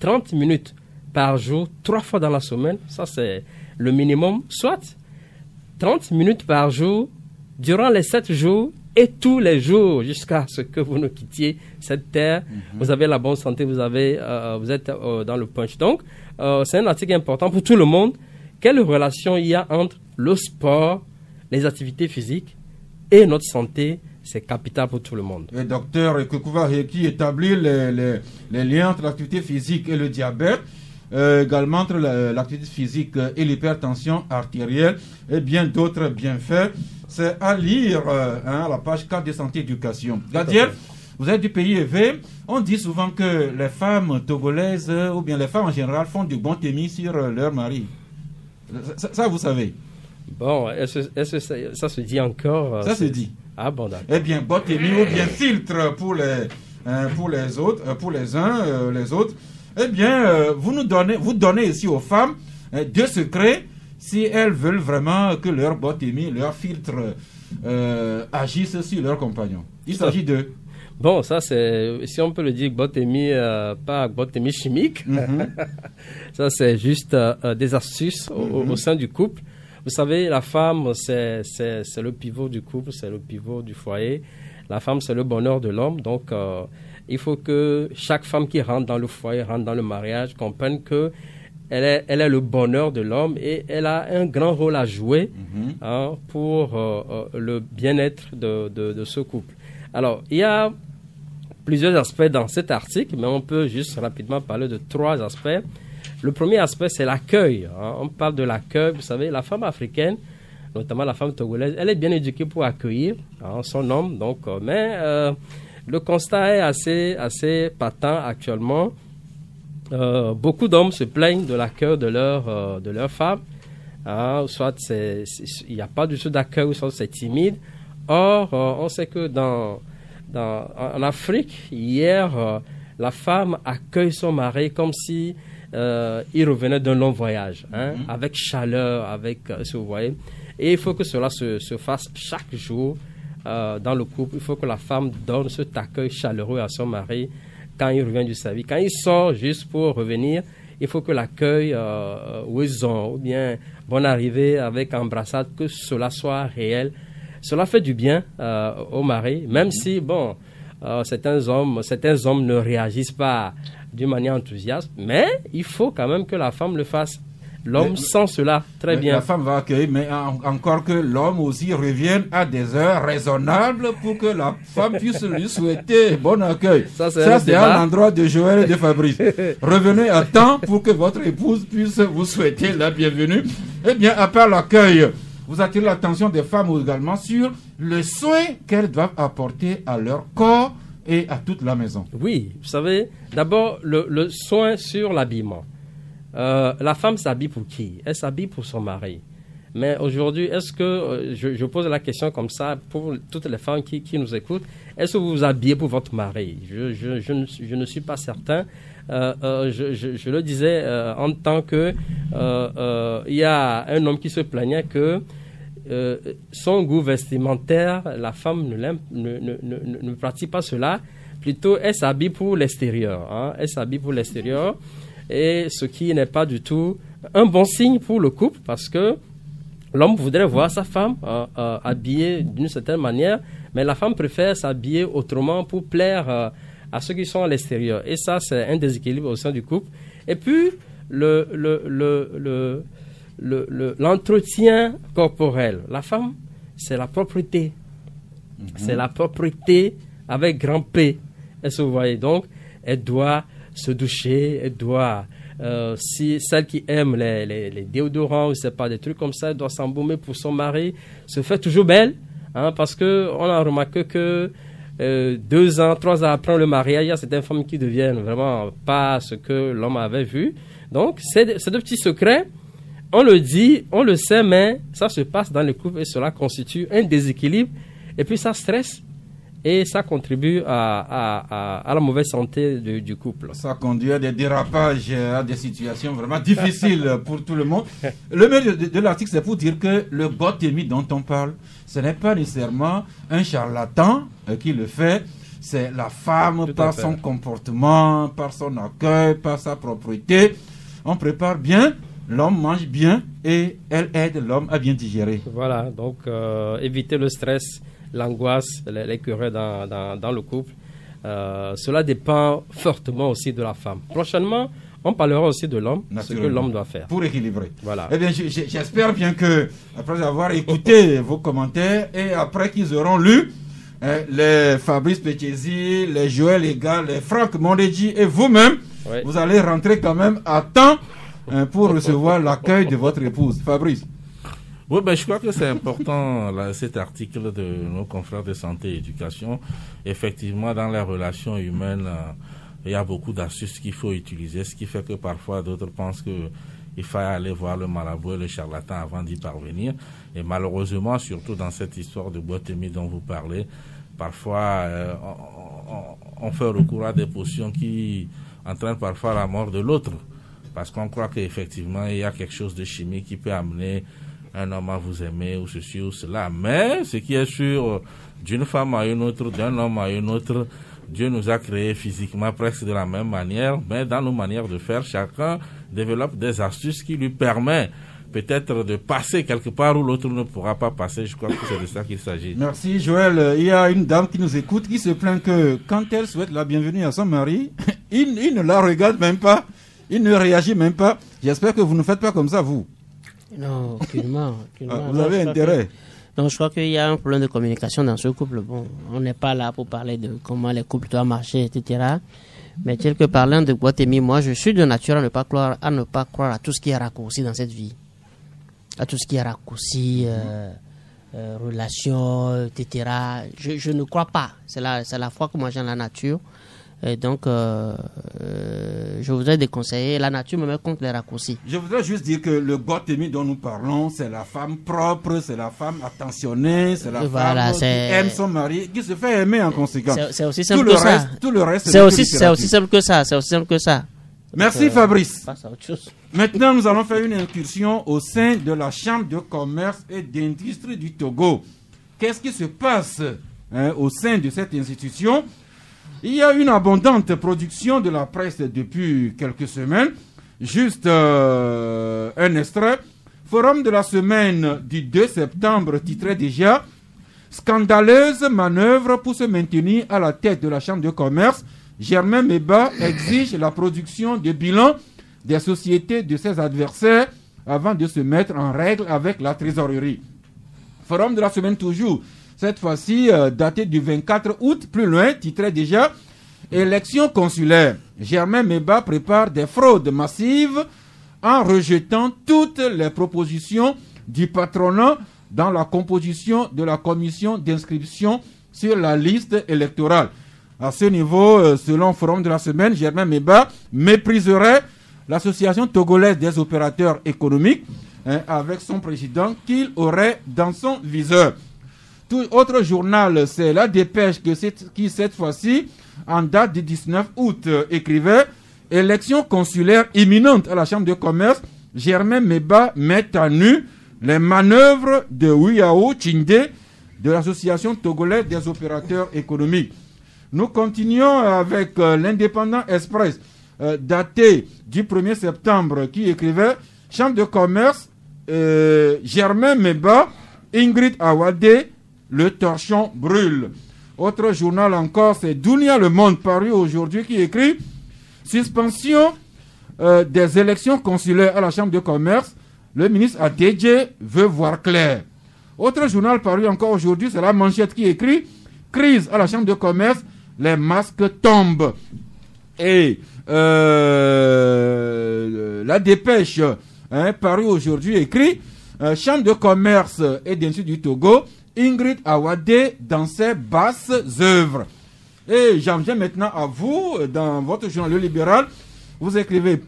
S3: 30 minutes par jour, 3 fois dans la semaine, ça c'est le minimum, soit 30 minutes par jour durant les 7 jours et tous les jours jusqu'à ce que vous ne quittiez cette terre. Vous avez la bonne santé, vous êtes dans le punch. Donc, c'est un article important pour tout le monde. Quelle relation il y a entre le sport, les activités physiques et notre santé? C'est capital pour tout le monde.
S1: Le docteur Kwekouvahe qui établit les liens entre l'activité physique et le diabète, également entre l'activité physique et l'hypertension artérielle et bien d'autres bienfaits. C'est à lire à la page 4 de Santé Éducation. Gadiel, vous êtes du pays élevé. On dit souvent que les femmes togolaises ou bien les femmes en général font du bon témis sur leur mari. Ça vous savez?
S3: Bon, est-ce que ça se dit encore?
S1: Ça se dit.
S3: Ah bon, d'accord.
S1: Eh bien, botémie ou bien filtre pour les autres, pour les uns, les autres. Eh bien, vous donnez ici aux femmes 2 secrets si elles veulent vraiment que leur botémie, leur filtre agissent sur leurs compagnons. Il s'agit de...
S3: Bon, ça c'est, si on peut le dire, botémie, pas botémie chimique. Ça c'est juste des astuces au sein du couple. Vous savez, la femme, c'est le pivot du couple, c'est le pivot du foyer. La femme, c'est le bonheur de l'homme. Donc, il faut que chaque femme qui rentre dans le foyer, rentre dans le mariage, comprenne que elle est le bonheur de l'homme et elle a un grand rôle à jouer pour le bien-être de ce couple. Alors, il y a plusieurs aspects dans cet article, mais on peut juste rapidement parler de 3 aspects. Le premier aspect, c'est l'accueil. On parle de l'accueil. Vous savez, la femme africaine, notamment la femme togolaise, elle est bien éduquée pour accueillir son homme. Donc, mais le constat est assez patent actuellement. Beaucoup d'hommes se plaignent de l'accueil de leur femme. Soit il n'y a pas du tout d'accueil, soit c'est timide. Or, on sait que en Afrique, hier, la femme accueille son mari comme si il revenait d'un long voyage, avec chaleur, si vous voyez. Et il faut que cela se fasse chaque jour dans le couple. Il faut que la femme donne cet accueil chaleureux à son mari quand il revient du service. Quand il sort juste pour revenir, il faut que l'accueil ou bien bonne arrivée avec embrassade, que cela soit réel. Cela fait du bien au mari, même si, bon, certains hommes ne réagissent pas d'une manière enthousiaste, mais il faut quand même que la femme le fasse. L'homme sent cela très bien.
S1: La femme va accueillir, mais encore que l'homme aussi revienne à des heures raisonnables pour que la femme puisse lui souhaiter bon accueil. Ça c'est à l'endroit de Joël et de Fabrice. Revenez à temps pour que votre épouse puisse vous souhaiter la bienvenue. Eh bien, à part l'accueil, vous attirez l'attention des femmes également sur le soin qu'elles doivent apporter à leur corps et à toute la maison.
S3: Oui, vous savez, d'abord le soin sur l'habillement. La femme s'habille pour qui? Elle s'habille pour son mari. Mais aujourd'hui, est-ce que, je pose la question comme ça pour toutes les femmes qui nous écoutent, est-ce que vous vous habillez pour votre mari? Je ne suis pas certain. Je le disais en tant que il y a un homme qui se plaignait que son goût vestimentaire, la femme ne pratique pas cela. Plutôt, elle s'habille pour l'extérieur. Elle s'habille pour l'extérieur. Et ce qui n'est pas du tout un bon signe pour le couple, parce que l'homme voudrait voir sa femme habillée d'une certaine manière, mais la femme préfère s'habiller autrement pour plaire à ceux qui sont à l'extérieur. Et ça, c'est un déséquilibre au sein du couple. Et puis, l'entretien corporel. La femme, c'est la propreté. C'est la propreté avec grand P. Est-ce que vous voyez? Donc, elle doit se doucher, elle doit, si celle qui aime les déodorants, ou c'est pas des trucs comme ça, elle doit s'embaumer pour son mari, se fait toujours belle, parce que on a remarqué que 2 ans, 3 ans après le mariage, il y a certaines femmes qui deviennent vraiment pas ce que l'homme avait vu. Donc, c'est de petits secrets. On le dit, on le sait, mais ça se passe dans le couple et cela constitue un déséquilibre. Et puis, ça stresse. Et ça contribue à la mauvaise santé du couple.
S1: Ça conduit à des dérapages, à des situations vraiment difficiles pour tout le monde. Le mieux de l'article, c'est pour dire que le botémie dont on parle, ce n'est pas nécessairement un charlatan qui le fait. C'est la femme par son comportement, par son accueil, par sa propreté. On prépare bien, l'homme mange bien et elle aide l'homme à bien digérer.
S3: Voilà, donc éviter le stress, l'angoisse, les querelles dans le couple. Cela dépend fortement aussi de la femme. Prochainement, on parlera aussi de l'homme, ce que l'homme doit faire.
S1: Pour équilibrer.
S3: Voilà.
S1: Eh bien, j'espère bien que, après avoir écouté vos commentaires et après qu'ils auront lu les Fabrice Pechesi, les Joël Légal, les Franck Mondedji et vous-même, vous allez rentrer quand même à temps pour recevoir l'accueil de votre épouse. Fabrice.
S4: Oui, ben, je crois que c'est important, cet article de nos confrères de santé et éducation. Effectivement, dans les relations humaines, il y a beaucoup d'astuces qu'il faut utiliser, ce qui fait que parfois d'autres pensent qu'il faut aller voir le marabout et le charlatan avant d'y parvenir. Et malheureusement, surtout dans cette histoire de Boitemi dont vous parlez, parfois on fait recours à des potions qui entraînent parfois la mort de l'autre. Parce qu'on croit qu'effectivement, il y a quelque chose de chimique qui peut amener un homme à vous aimer ou ceci ou cela. Mais ce qui est sûr, d'une femme à une autre, d'un homme à une autre, Dieu nous a créés physiquement presque de la même manière, mais dans nos manières de faire, chacun développe des astuces qui lui permettent peut-être de passer quelque part où l'autre ne pourra pas passer. Je crois que c'est de ça qu'il s'agit.
S1: Merci Joël. Il y a une dame qui nous écoute qui se plaint que quand elle souhaite la bienvenue à son mari, il ne la regarde même pas, il ne réagit même pas. J'espère que vous ne faites pas comme ça, vous.
S5: Non, aucunement.
S1: Vous avez intérêt.
S5: Donc je crois qu'il y a un problème de communication dans ce couple. Bon, on n'est pas là pour parler de comment les couples doivent marcher, etc. Mais tel que parlant de Boitemi, moi je suis de nature à ne pas croire à tout ce qui est raccourci dans cette vie. À tout ce qui est raccourci, relations, etc. Je ne crois pas. C'est la foi que moi j'ai en la nature. Et donc, je voudrais déconseiller. La nature me met contre les raccourcis.
S1: Je voudrais juste dire que le Boitemi dont nous parlons, c'est la femme propre, c'est la femme attentionnée, c'est la femme qui aime son mari, qui se fait aimer en conséquence.
S5: C'est aussi simple que ça.
S1: Tout le reste,
S5: c'est aussi simple que ça. C'est aussi simple que ça.
S1: Merci Fabrice.
S5: Passe à autre chose.
S1: Maintenant, nous allons faire une incursion au sein de la Chambre de commerce et d'industrie du Togo. Qu'est-ce qui se passe au sein de cette institution? Il y a une abondante production de la presse depuis quelques semaines. Juste un extrait. Forum de la semaine du 2 septembre titrait déjà « Scandaleuse manœuvre pour se maintenir à la tête de la Chambre de commerce. Germain Meba exige la production de bilan des sociétés de ses adversaires avant de se mettre en règle avec la trésorerie. » Forum de la semaine toujours. Cette fois-ci, daté du 24 août, plus loin, titrait déjà « Élection consulaire. Germain Meba prépare des fraudes massives en rejetant toutes les propositions du patronat dans la composition de la commission d'inscription sur la liste électorale. » À ce niveau, selon Forum de la semaine, Germain Meba mépriserait l'association togolaise des opérateurs économiques avec son président qu'il aurait dans son viseur. Tout autre journal, c'est La Dépêche qui cette fois-ci, en date du 19 août, écrivait « Élection consulaire imminente à la Chambre de commerce, Germain Meba met à nu les manœuvres de Wiyao Chinde de l'association togolaise des opérateurs économiques. » Nous continuons avec l'Indépendant Express, daté du 1er septembre, qui écrivait « Chambre de commerce, Germain Meba, Ingrid Awade, le torchon brûle. » Autre journal encore, c'est Dunia Le Monde, paru aujourd'hui, qui écrit « Suspension des élections consulaires à la Chambre de commerce, le ministre Adedje veut voir clair. » Autre journal paru encore aujourd'hui, c'est La Manchette qui écrit « Crise à la Chambre de commerce, les masques tombent. » Et La Dépêche, paru aujourd'hui, écrit Chambre de commerce et d'industrie du Togo, Ingrid Awade dans ses basses œuvres. Et j'en viens maintenant à vous, dans votre journal Le Libéral, vous écrivez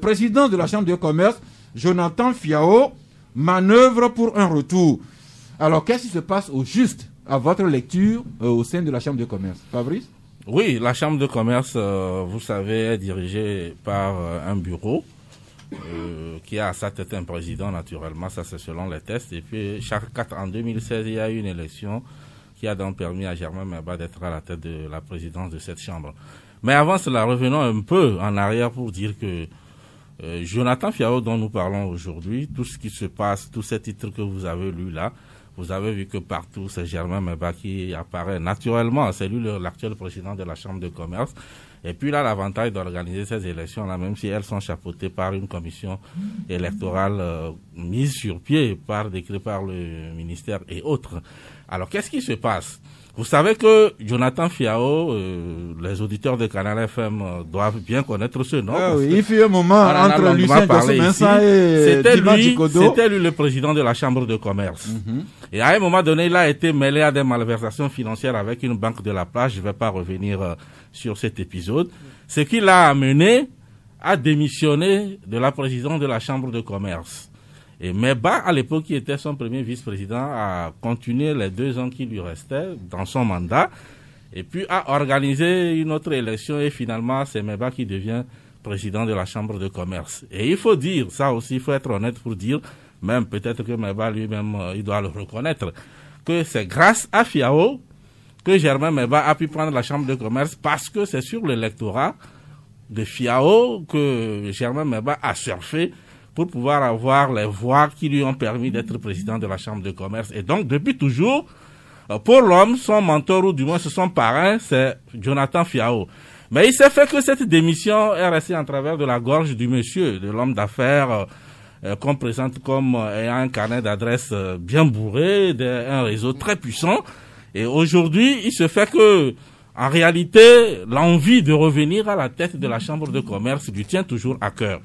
S1: président de la Chambre de commerce, Jonathan Fiao, manœuvre pour un retour. Alors, qu'est-ce qui se passe au juste à votre lecture au sein de la Chambre de commerce? Fabrice?
S4: Oui, la Chambre de commerce, vous savez, est dirigée par un bureau qui a à sa tête un président, naturellement, ça c'est selon les tests. Et puis, en 2016, il y a eu une élection qui a donc permis à Germain Meba d'être à la tête de la présidence de cette Chambre. Mais avant cela, revenons un peu en arrière pour dire que Jonathan Fiao, dont nous parlons aujourd'hui, tout ce qui se passe, tous ces titres que vous avez lus là, vous avez vu que partout, c'est Germain Meba qui apparaît naturellement. C'est lui l'actuel président de la Chambre de commerce. Et puis là, l'avantage d'organiser ces élections-là, même si elles sont chapeautées par une commission électorale mise sur pied par décret par le ministère et autres. Alors, qu'est-ce qui se passe? Vous savez que Jonathan Fiao, les auditeurs de Canal FM doivent bien connaître ce nom.
S1: Ah oui, il fut un moment entre Lucien Josso-Mensah et Dima Djikodo.
S4: C'était lui le président de la Chambre de commerce. Et à un moment donné, il a été mêlé à des malversations financières avec une banque de la place. Je ne vais pas revenir sur cet épisode. Ce qui l'a amené à démissionner de la présidence de la Chambre de commerce. Et Meba, à l'époque, qui était son premier vice-président, a continué les 2 ans qui lui restaient dans son mandat, et puis a organisé une autre élection, et finalement, c'est Meba qui devient président de la Chambre de commerce. Et il faut dire, ça aussi, il faut être honnête pour dire, même peut-être que Meba lui-même, il doit le reconnaître, que c'est grâce à Fiao que Germain Meba a pu prendre la Chambre de commerce, parce que c'est sur l'électorat de Fiao que Germain Meba a surfé pour pouvoir avoir les voix qui lui ont permis d'être président de la Chambre de commerce. Et donc, depuis toujours, pour l'homme, son mentor, ou du moins son parrain, c'est Jonathan Fiao. Mais il s'est fait que cette démission est restée en travers de la gorge du monsieur, de l'homme d'affaires qu'on présente comme ayant un carnet d'adresses bien bourré, un réseau très puissant. Et aujourd'hui, il se fait que, en réalité, l'envie de revenir à la tête de la Chambre de commerce lui tient toujours à cœur.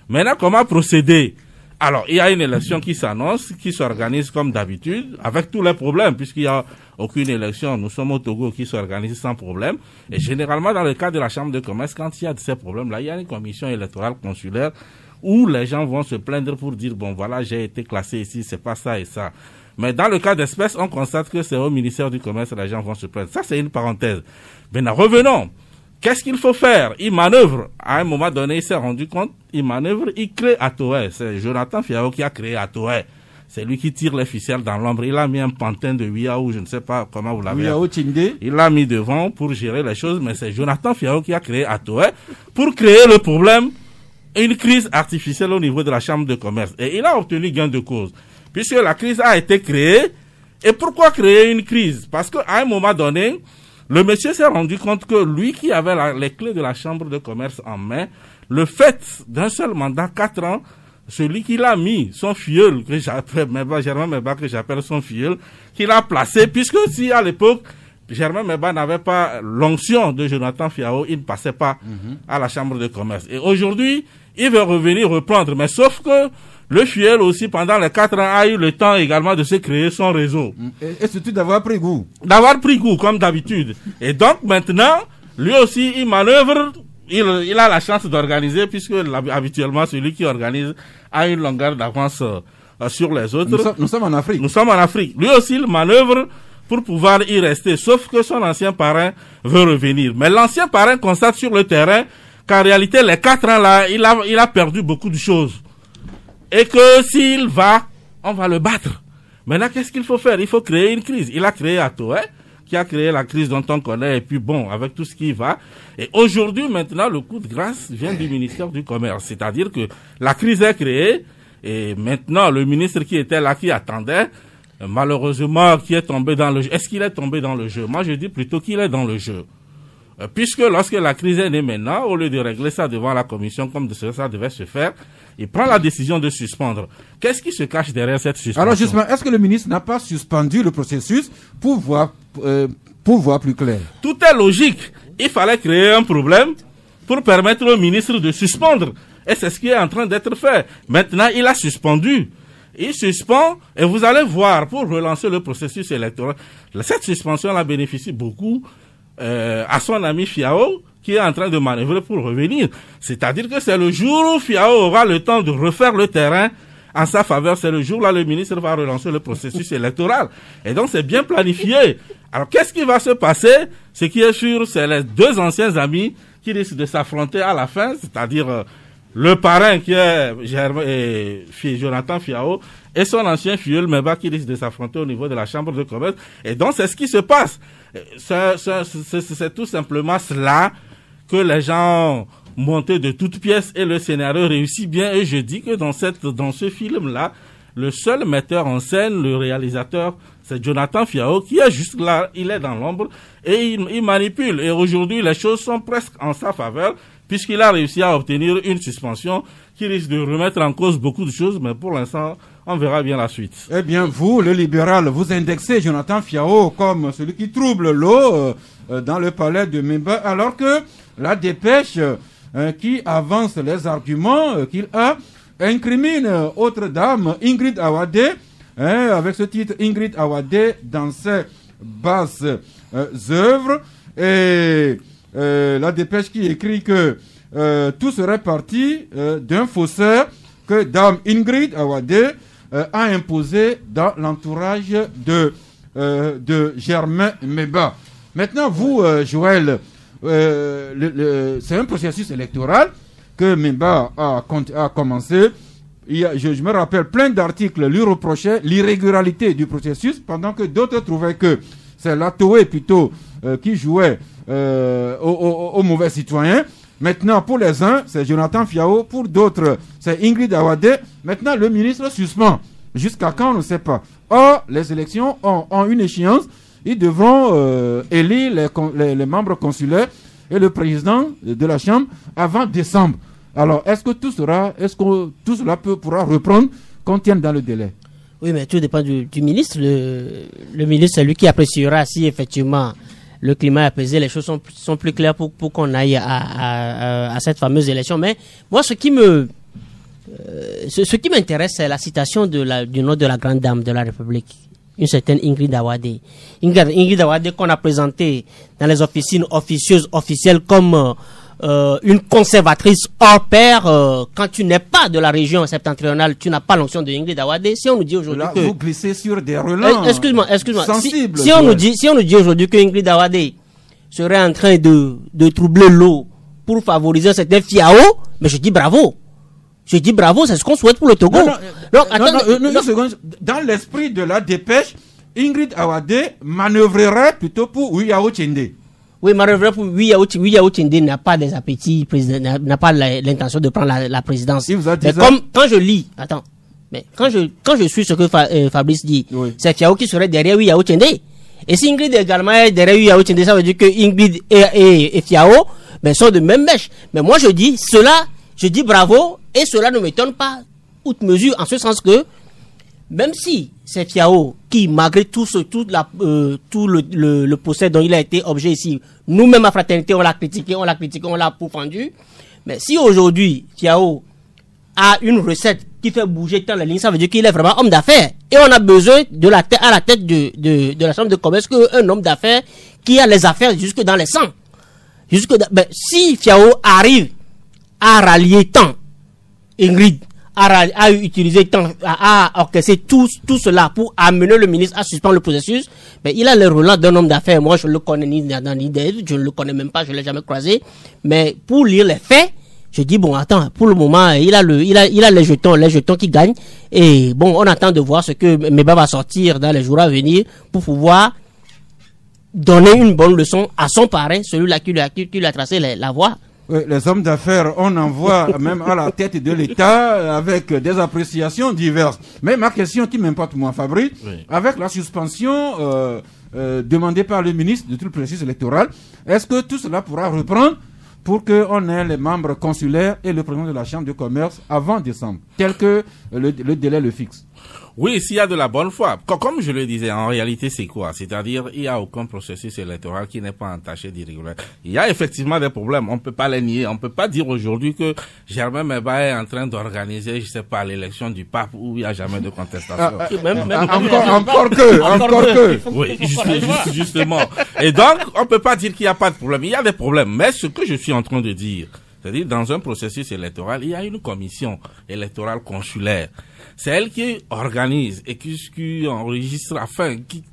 S4: Maintenant, comment procéder? Alors, il y a une élection qui s'annonce, qui s'organise comme d'habitude, avec tous les problèmes, puisqu'il n'y a aucune élection. Nous sommes au Togo qui s'organise sans problème. Et généralement, dans le cas de la Chambre de commerce, quand il y a de ces problèmes-là, il y a une commission électorale consulaire où les gens vont se plaindre pour dire, bon, voilà, j'ai été classé ici, c'est pas ça et ça. Mais dans le cas d'espèce, on constate que c'est au ministère du Commerce que les gens vont se plaindre. Ça, c'est une parenthèse. Maintenant, revenons. Qu'est-ce qu'il faut faire? Il manœuvre. À un moment donné, il s'est rendu compte, il manœuvre, il crée Atoé. C'est Jonathan Fiao qui a créé Atoé. C'est lui qui tire les ficelles dans l'ombre. Il a mis un pantin de Wiao, je ne sais pas comment vous l'avez appelé. Il l'a mis devant pour gérer les choses, mais c'est Jonathan Fiao qui a créé Atoé pour créer le problème, une crise artificielle au niveau de la Chambre de commerce. Et il a obtenu gain de cause. Puisque la crise a été créée. Et pourquoi créer une crise? Parce qu'à un moment donné, le monsieur s'est rendu compte que lui qui avait les clés de la Chambre de commerce en main, le fait d'un seul mandat, 4 ans, celui qui l'a mis, son filleul, que j'appelle Germain Meba, que j'appelle son filleul, qu'il a placé, puisque si à l'époque, Germain Meba n'avait pas l'onction de Jonathan Fiao, il ne passait pas à la Chambre de commerce. Et aujourd'hui, il veut revenir reprendre, mais sauf que le filleul aussi, pendant les 4 ans, a eu le temps également de se créer son réseau.
S1: Et surtout d'avoir pris goût.
S4: D'avoir pris goût, comme d'habitude. Et donc, maintenant, lui aussi, il manœuvre, il a la chance d'organiser, puisque habituellement, celui qui organise a une longueur d'avance sur les autres.
S1: Nous sommes en Afrique.
S4: Nous sommes en Afrique. Lui aussi, il manœuvre pour pouvoir y rester, sauf que son ancien parrain veut revenir. Mais l'ancien parrain constate sur le terrain qu'en réalité, les 4 ans là, il a perdu beaucoup de choses. Et que s'il va, on va le battre. Maintenant, qu'est-ce qu'il faut faire? Il faut créer une crise. Il a créé Atoé, qui a créé la crise dont on connaît, et puis bon, avec tout ce qui va. Et aujourd'hui, maintenant, le coup de grâce vient du ministère du Commerce. C'est-à-dire que la crise est créée, et maintenant, le ministre qui était là, qui attendait, malheureusement, qui est tombé dans le jeu. Est-ce qu'il est tombé dans le jeu? Moi, je dis plutôt qu'il est dans le jeu. Puisque lorsque la crise est née maintenant, au lieu de régler ça devant la commission comme ça devait se faire, il prend la décision de suspendre. Qu'est-ce qui se cache derrière cette suspension?
S1: Alors justement, est-ce que le ministre n'a pas suspendu le processus pour voir plus clair?
S4: Tout est logique. Il fallait créer un problème pour permettre au ministre de suspendre. Et c'est ce qui est en train d'être fait. Maintenant, il a suspendu. Il suspend et vous allez voir, pour relancer le processus électoral, cette suspension-là bénéficie beaucoup à son ami Fiao, qui est en train de manœuvrer pour revenir. C'est-à-dire que c'est le jour où Fiao aura le temps de refaire le terrain en sa faveur, c'est le jour-là le ministre va relancer le processus électoral. Et donc c'est bien planifié. Alors qu'est-ce qui va se passer? Ce qui est sûr, c'est les 2 anciens amis qui risquent de s'affronter à la fin, c'est-à-dire le parrain qui est Jonathan Fiao et son ancien filleul Meba qui risque de s'affronter au niveau de la Chambre de commerce. Et donc c'est ce qui se passe. C'est tout simplement cela que les gens montaient de toutes pièces et le scénario réussit bien. Et je dis que dans ce film-là, le seul metteur en scène, le réalisateur, c'est Jonathan Fiao qui est juste là, il est dans l'ombre et il manipule. Et aujourd'hui, les choses sont presque en sa faveur puisqu'il a réussi à obtenir une suspension qui risque de remettre en cause beaucoup de choses, mais pour l'instant, on verra bien la suite.
S1: Eh bien, vous, le libéral, vous indexez Jonathan Fiao comme celui qui trouble l'eau dans le palais de Meba, alors que la dépêche qui avance les arguments qu'il a incrimine autre dame, Ingrid Awade, avec ce titre Ingrid Awade dans ses basses œuvres, et la dépêche qui écrit que tout serait parti d'un faussaire que Dame Ingrid Awade a imposé dans l'entourage de Germain Meba. Maintenant, vous, Joël, c'est un processus électoral que Meba a commencé. Je me rappelle plein d'articles lui reprochaient l'irrégularité du processus, pendant que d'autres trouvaient que c'est Latoé plutôt qui jouait aux mauvais citoyens. Maintenant, pour les uns, c'est Jonathan Fiao. Pour d'autres, c'est Ingrid Awade. Maintenant, le ministre suspend. Jusqu'à quand, on ne sait pas. Or, les élections ont une échéance. Ils devront élire les membres consulaires et le président de la Chambre avant décembre. Alors, est-ce que tout cela pourra reprendre compte tenu dans le délai?
S5: Oui, mais tout dépend du ministre. Le ministre, c'est lui qui appréciera si effectivement le climat est apaisé, les choses sont plus claires pour qu'on aille à cette fameuse élection. Mais moi, ce qui m'intéresse, c'est la citation du nom de la grande dame de la République, une certaine Ingrid Awade. Ingrid Awade qu'on a présentée dans les officines officielles comme une conservatrice hors pair. Quand tu n'es pas de la région septentrionale, tu n'as pas l'onction de Ingrid Awade. Si on nous dit aujourd'hui que...
S1: Vous glissez sur des relents sensibles.
S5: Si on nous dit aujourd'hui que Ingrid Awade serait en train de troubler l'eau pour favoriser certains Fiao, mais je dis bravo. Je dis bravo, c'est ce qu'on souhaite pour le Togo.
S1: Une seconde. Dans l'esprit de la dépêche, Ingrid Awade manœuvrerait plutôt pour Uyao Tchende.
S5: Oui, manœuvrer pour Uyao Tchende n'a pas des appétits, n'a pas l'intention de prendre la présidence. Mais comme quand je lis, quand je suis ce que Fabrice dit, oui, c'est Fiao qui serait derrière Uyao Tchende. Et si Ingrid également est derrière Uyao Tchende, ça veut dire que Ingrid et Fiao sont de même mèche. Mais moi je dis bravo, et cela ne m'étonne pas outre mesure, en ce sens que même si c'est Fiao qui, malgré tout le procès dont il a été objet ici, nous-mêmes à Fraternité, on l'a critiqué, on l'a pourfendu, mais si aujourd'hui Fiao a une recette qui fait bouger tant les lignes, ça veut dire qu'il est vraiment homme d'affaires. Et on a besoin à la tête de la chambre de commerce qu'un homme d'affaires qui a les affaires jusque dans les sangs. Si Fiao arrive à rallier tant Ingrid, a utilisé tant, a orchestré tout cela pour amener le ministre à suspendre le processus, il a le relents d'un homme d'affaires. Moi, je ne le connais ni d'Eve, je ne le connais même pas, je ne l'ai jamais croisé. Mais pour lire les faits, je dis bon, attends, pour le moment, il a les jetons qui gagnent. Et bon, on attend de voir ce que Meba va sortir dans les jours à venir pour pouvoir donner une bonne leçon à son parrain, celui-là qui lui a tracé la voie.
S1: Oui, les hommes d'affaires, on en voit même à la tête de l'État avec des appréciations diverses. Mais ma question qui m'importe moi, Fabrice, oui, avec la suspension demandée par le ministre de tout le processus électoral, est-ce que tout cela pourra reprendre pour qu'on ait les membres consulaires et le président de la Chambre de commerce avant décembre, tel que le délai le fixe?
S4: Oui, s'il y a de la bonne foi. Comme je le disais, en réalité, c'est quoi? C'est-à-dire, il n'y a aucun processus électoral qui n'est pas entaché d'irrégularité. Il y a effectivement des problèmes. On ne peut pas les nier. On ne peut pas dire aujourd'hui que Germain Meba est en train d'organiser, je sais pas, l'élection du pape où il n'y a jamais de contestation.
S1: Encore que.
S4: Oui, justement. Et donc, on ne peut pas dire qu'il n'y a pas de problème. Il y a des problèmes. Mais ce que je suis en train de dire, c'est-à-dire, dans un processus électoral, il y a une commission électorale consulaire. C'est elle qui organise et qui enregistre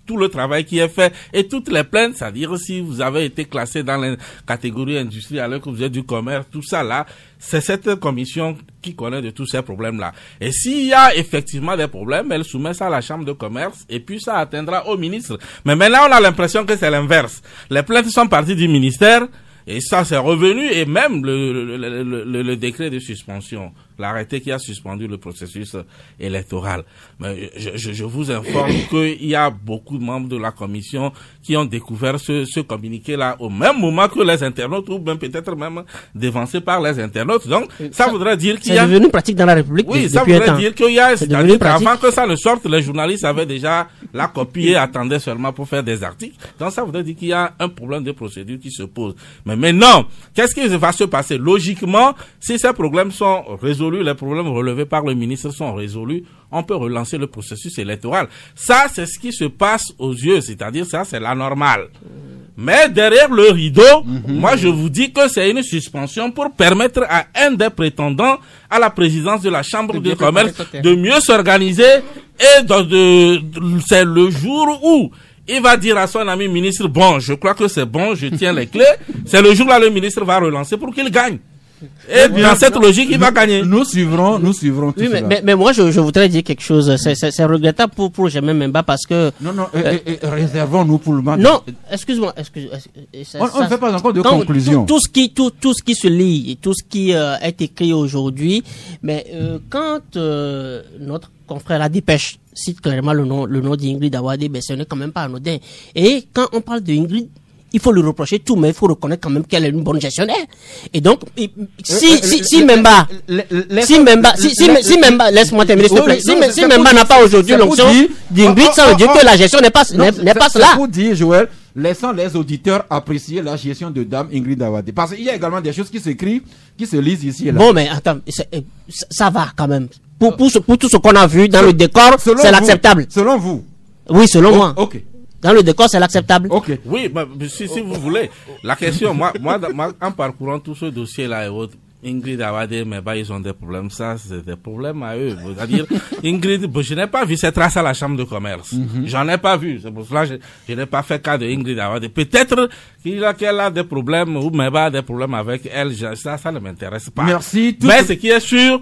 S4: tout le travail qui est fait et toutes les plaintes, c'est-à-dire si vous avez été classé dans les catégories industrielles alors que vous êtes du commerce, tout ça là, c'est cette commission qui connaît de tous ces problèmes-là. Et s'il y a effectivement des problèmes, elle soumet ça à la chambre de commerce et puis ça atteindra au ministre. Mais maintenant, on a l'impression que c'est l'inverse. Les plaintes sont parties du ministère et ça c'est revenu et même le décret de suspension, l'arrêté qui a suspendu le processus électoral. Mais je vous informe qu'il y a beaucoup de membres de la commission qui ont découvert ce communiqué-là au même moment que les internautes, ou même peut-être même dévancé par les internautes. Donc, ça voudrait dire qu'il y a...
S5: C'est devenu pratique dans la République.
S4: Oui, ça voudrait dire qu'il y a... C'est-à-dire qu'avant que ça ne sorte, les journalistes avaient déjà la copie et attendaient seulement pour faire des articles. Donc, ça voudrait dire qu'il y a un problème de procédure qui se pose. Mais maintenant, qu'est-ce qui va se passer? Logiquement, si ces problèmes sont résolus, les problèmes relevés par le ministre sont résolus, on peut relancer le processus électoral. Ça, c'est ce qui se passe aux yeux, c'est-à-dire ça, c'est la normale. Mais derrière le rideau, moi je vous dis que c'est une suspension pour permettre à un des prétendants à la présidence de la Chambre de commerce de mieux s'organiser et c'est le jour où il va dire à son ami ministre, bon, je crois que c'est bon, je tiens les clés. C'est le jour là le ministre va relancer pour qu'il gagne. Et dans cette logique, il va gagner.
S1: Nous suivrons tout
S5: oui,
S1: cela.
S5: mais moi, je voudrais dire quelque chose. C'est regrettable pour Germain Memba parce que...
S1: Non, réservons-nous pour le match.
S5: Non, excuse-moi.
S1: On ne fait pas encore de conclusion.
S5: Tout ce qui se lit, tout ce qui est écrit aujourd'hui, mais quand notre confrère La Dépêche cite clairement le nom d'Ingrid Awade, ben, ce n'est quand même pas anodin. Et quand on parle d'Ingrid, il faut lui reprocher tout, mais il faut reconnaître quand même qu'elle est une bonne gestionnaire. Et donc, si Memba, laisse-moi terminer s'il te plaît. Si Memba n'a pas aujourd'hui l'onction d'Ingrid, ça veut dire que la gestion n'est pas cela.
S1: C'est pour dire, Joël, laissons les auditeurs apprécier la gestion de Dame Ingrid Awade. Parce qu'il y a également des choses qui s'écrivent, qui se lisent ici et là.
S5: Bon, mais attends, ça va quand même. Pour tout ce qu'on a vu dans le décor, c'est l'acceptable.
S1: Selon vous?
S5: Oui, selon moi.
S1: Ok.
S5: Dans le décor, c'est l'acceptable.
S1: Ok.
S4: Oui, bah, si vous voulez. La question, moi, en parcourant tout ce dossier-là et autres, Ingrid Awade, mais bah, ils ont des problèmes. Ça, c'est des problèmes à eux. C'est-à-dire, Ingrid, je n'ai pas vu cette trace à la chambre de commerce. J'en ai pas vu. C'est pour cela que je n'ai pas fait cas de Ingrid Awade. Peut-être qu'elle a des problèmes ou Meba a des problèmes avec elle. Ça ne m'intéresse pas.
S1: Merci.
S4: Mais ce qui est sûr,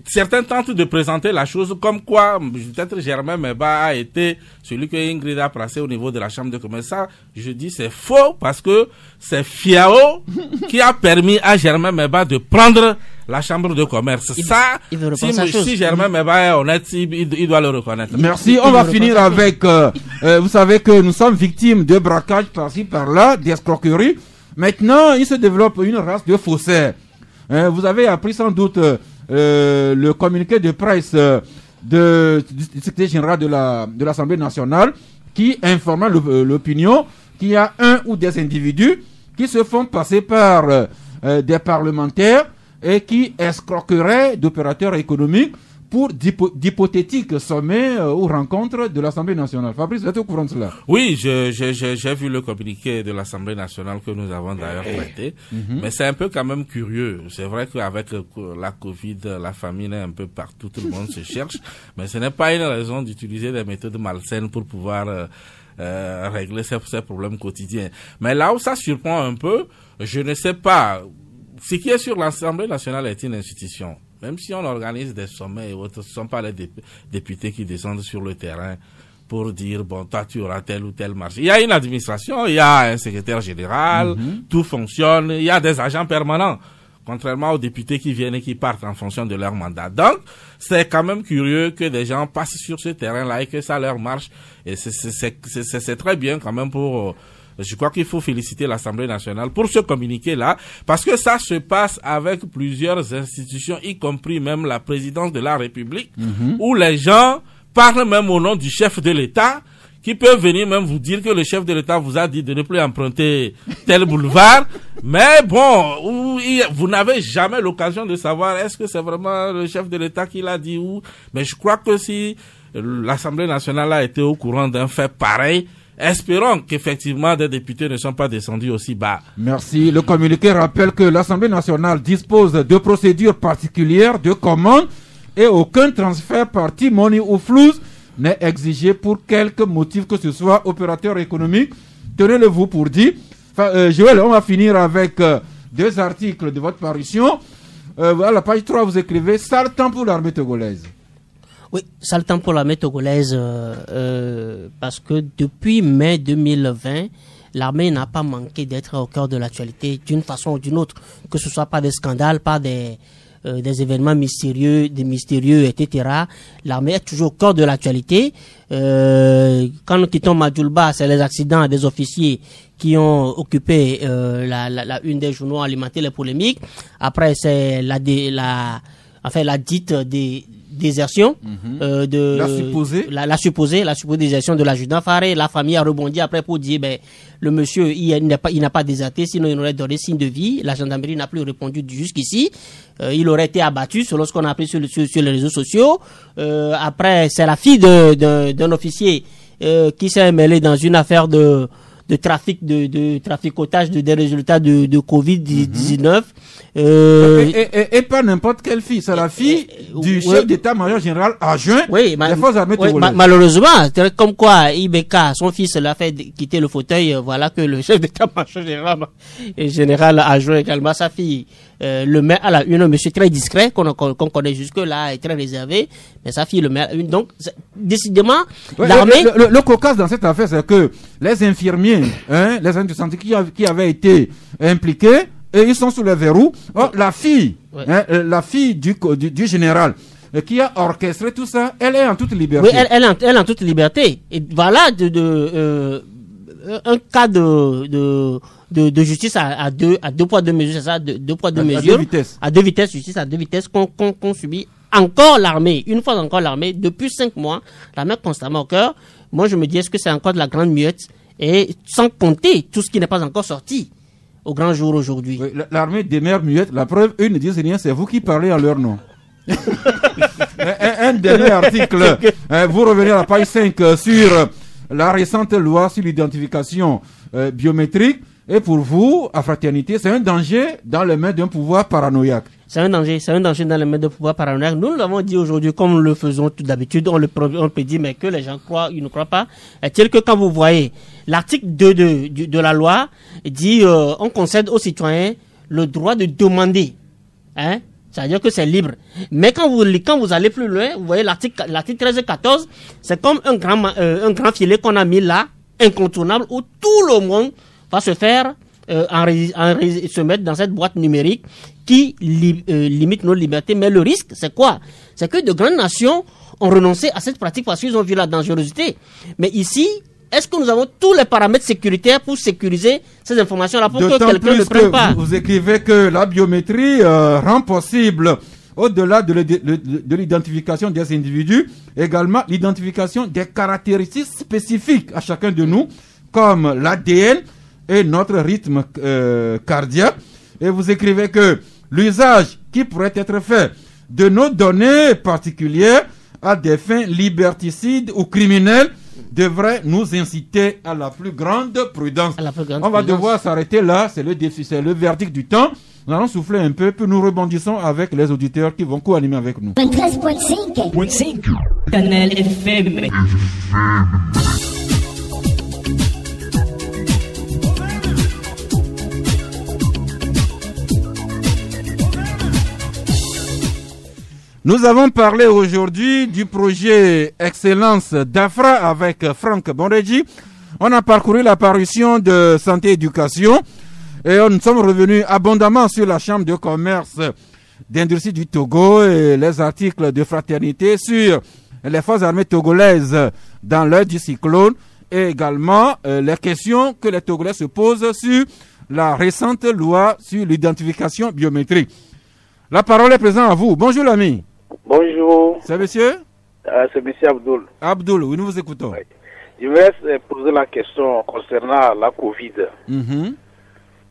S4: certains tentent de présenter la chose comme quoi peut-être Germain Meba a été celui que Ingrid a placé au niveau de la chambre de commerce. Ça, je dis c'est faux parce que c'est Fiao qui a permis à Germain Meba de prendre la chambre de commerce. Si Germain Meba est honnête, il doit le reconnaître.
S1: Merci. On va finir avec, vous savez que nous sommes victimes de braquages par-ci par-là, d'escroqueries. Maintenant, il se développe une race de faussaires. Vous avez appris sans doute le communiqué de presse du secrétaire général de l'Assemblée nationale qui informait l'opinion qu'il y a un ou des individus qui se font passer par des parlementaires et qui escroqueraient d'opérateurs économiques pour d'hypothétiques sommets ou rencontres de l'Assemblée nationale. Fabrice, vous êtes au courant de cela?
S4: Oui, j'ai vu le communiqué de l'Assemblée nationale que nous avons d'ailleurs traité, mais c'est un peu quand même curieux. C'est vrai qu'avec la Covid, la famine est un peu partout, tout le monde se cherche, mais ce n'est pas une raison d'utiliser des méthodes malsaines pour pouvoir régler ces problèmes quotidiens. Mais là où ça surprend un peu, je ne sais pas, ce qui est sur l'Assemblée nationale est une institution. Même si on organise des sommets et autres, ce ne sont pas les députés qui descendent sur le terrain pour dire, bon, toi, tu auras tel ou tel marché. Il y a une administration, il y a un secrétaire général, tout fonctionne, il y a des agents permanents, contrairement aux députés qui viennent et qui partent en fonction de leur mandat. Donc, c'est quand même curieux que des gens passent sur ce terrain-là et que ça leur marche. Et c'est très bien quand même pour... Je crois qu'il faut féliciter l'Assemblée nationale pour ce communiqué-là, parce que ça se passe avec plusieurs institutions, y compris même la présidence de la République, où les gens parlent même au nom du chef de l'État, qui peut venir même vous dire que le chef de l'État vous a dit de ne plus emprunter tel boulevard, mais bon, vous n'avez jamais l'occasion de savoir est-ce que c'est vraiment le chef de l'État qui l'a dit ou... Mais je crois que si l'Assemblée nationale a été au courant d'un fait pareil, espérons qu'effectivement des députés ne sont pas descendus aussi bas.
S1: Merci. Le communiqué rappelle que l'Assemblée nationale dispose de procédures particulières de commande et aucun transfert par T-Money ou Flouze n'est exigé pour quelque motif que ce soit opérateur économique. Tenez-le-vous pour dit. Joël, on va finir avec deux articles de votre parution. À la page 3, vous écrivez « Sale temps pour l'armée togolaise ».
S5: Oui, sale temps pour l'armée togolaise parce que depuis mai 2020, l'armée n'a pas manqué d'être au cœur de l'actualité d'une façon ou d'une autre, que ce soit par des scandales, par des événements mystérieux, etc. L'armée est toujours au cœur de l'actualité. Quand nous quittons Madjoulba, c'est les accidents des officiers qui ont occupé la une des journaux, alimenté les polémiques. Après, c'est la dite désertion la supposée désertion de l'adjudant Faré. La famille a rebondi après pour dire le monsieur il n'a pas déserté, sinon il aurait donné signe de vie. La gendarmerie n'a plus répondu jusqu'ici. Il aurait été abattu selon ce qu'on a appris sur les réseaux sociaux. Après, c'est la fille d'un officier qui s'est mêlé dans une affaire de traficotage des résultats de Covid-19.
S1: Et pas n'importe quelle fille, c'est la fille du chef d'état-major général adjoint des forces armées togolaises.
S5: Malheureusement, comme quoi Ibeka, son fils l'a fait quitter le fauteuil, voilà que le chef d'état-major général adjoint également sa fille le met à la une, un monsieur très discret qu'on connaît jusque-là, est très réservé, mais sa fille le met à la une. Donc, décidément, l'armée...
S1: Le cocasse dans cette affaire, c'est que les infirmiers, les agents de santé qui avaient été impliqués, et ils sont sous le verrou. Or, la fille du général qui a orchestré tout ça, elle est en toute liberté.
S5: Oui, elle est en toute liberté. Et voilà un cas de justice à deux poids deux mesures, c'est ça, deux poids deux mesures, à deux vitesses, justice à deux vitesses qu'on subit encore l'armée. Une fois encore l'armée, depuis 5 mois, l'armée constamment au cœur. Moi, je me dis, est-ce que c'est encore de la grande muette, et sans compter tout ce qui n'est pas encore sorti au grand jour aujourd'hui.
S1: Oui, l'armée demeure muette. La preuve, eux ne disent rien, c'est vous qui parlez en leur nom. un dernier article. Vous revenez à la page 5 sur la récente loi sur l'identification biométrique. Et pour vous, à Fraternité, c'est un danger dans les mains d'un pouvoir paranoïaque.
S5: C'est un danger dans les mains d'un pouvoir paranoïaque. Nous l'avons dit aujourd'hui, comme nous le faisons tout d'habitude, on peut dire, mais que les gens croient, ils ne croient pas. Tel que quand vous voyez l'article 2 de la loi dit on concède aux citoyens le droit de demander. C'est-à-dire que c'est libre. Mais quand vous allez plus loin, vous voyez l'article 13 et 14, c'est comme un grand filet qu'on a mis là, incontournable, où tout le monde va se faire se mettre dans cette boîte numérique qui limite nos libertés. Mais le risque, c'est quoi? C'est que de grandes nations ont renoncé à cette pratique parce qu'ils ont vu la dangerosité. Mais ici, est-ce que nous avons tous les paramètres sécuritaires pour sécuriser ces informations-là pour que quelqu'un ne prenne pas?
S1: Vous écrivez que la biométrie rend possible, au-delà de l'identification des individus, également l'identification des caractéristiques spécifiques à chacun de nous, comme l'ADN et notre rythme cardiaque. Et vous écrivez que l'usage qui pourrait être fait de nos données particulières à des fins liberticides ou criminelles devrait nous inciter à la plus grande prudence. On va devoir s'arrêter là, c'est le défi, c'est le verdict du temps. Nous allons souffler un peu, puis nous rebondissons avec les auditeurs qui vont co-animer avec nous.
S7: 23.5 Canal FM.
S1: Nous avons parlé aujourd'hui du projet Excellence d'Afra avec Franck Bonreggi. On a parcouru la parution de Santé et Éducation et nous sommes revenus abondamment sur la Chambre de commerce d'industrie du Togo et les articles de Fraternité sur les forces armées togolaises dans l'heure du cyclone et également les questions que les Togolais se posent sur la récente loi sur l'identification biométrique. La parole est présente à vous. Bonjour l'ami.
S8: Bonjour.
S1: C'est monsieur
S8: C'est monsieur Abdoul.
S1: Abdoul, oui, nous vous écoutons.
S8: Oui. Je vais poser la question concernant la Covid.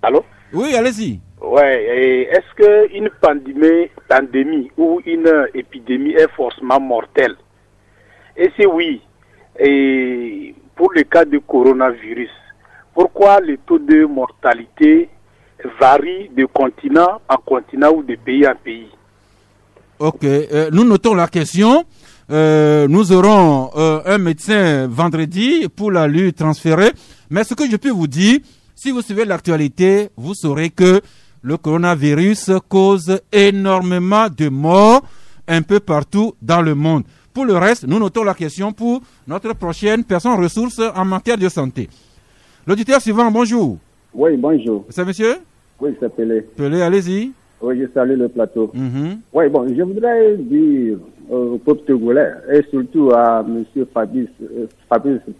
S8: Allô?
S1: Oui, allez-y.
S8: Ouais, est-ce qu'une pandémie ou une épidémie est forcément mortelle? Et si oui, et pour le cas de coronavirus, pourquoi le taux de mortalité varie de continent en continent ou de pays en pays?
S1: Ok, nous notons la question. Nous aurons un médecin vendredi pour la lutte transférée. Mais ce que je peux vous dire, si vous suivez l'actualité, vous saurez que le coronavirus cause énormément de morts un peu partout dans le monde. Pour le reste, nous notons la question pour notre prochaine personne ressource en matière de santé. L'auditeur suivant, bonjour.
S9: Oui, bonjour.
S1: C'est monsieur?
S9: Oui, c'est Pelé.
S1: Pelé, allez-y.
S9: Oui, je salue le plateau. Oui, bon, je voudrais dire au peuple togolais et surtout à M. Fabrice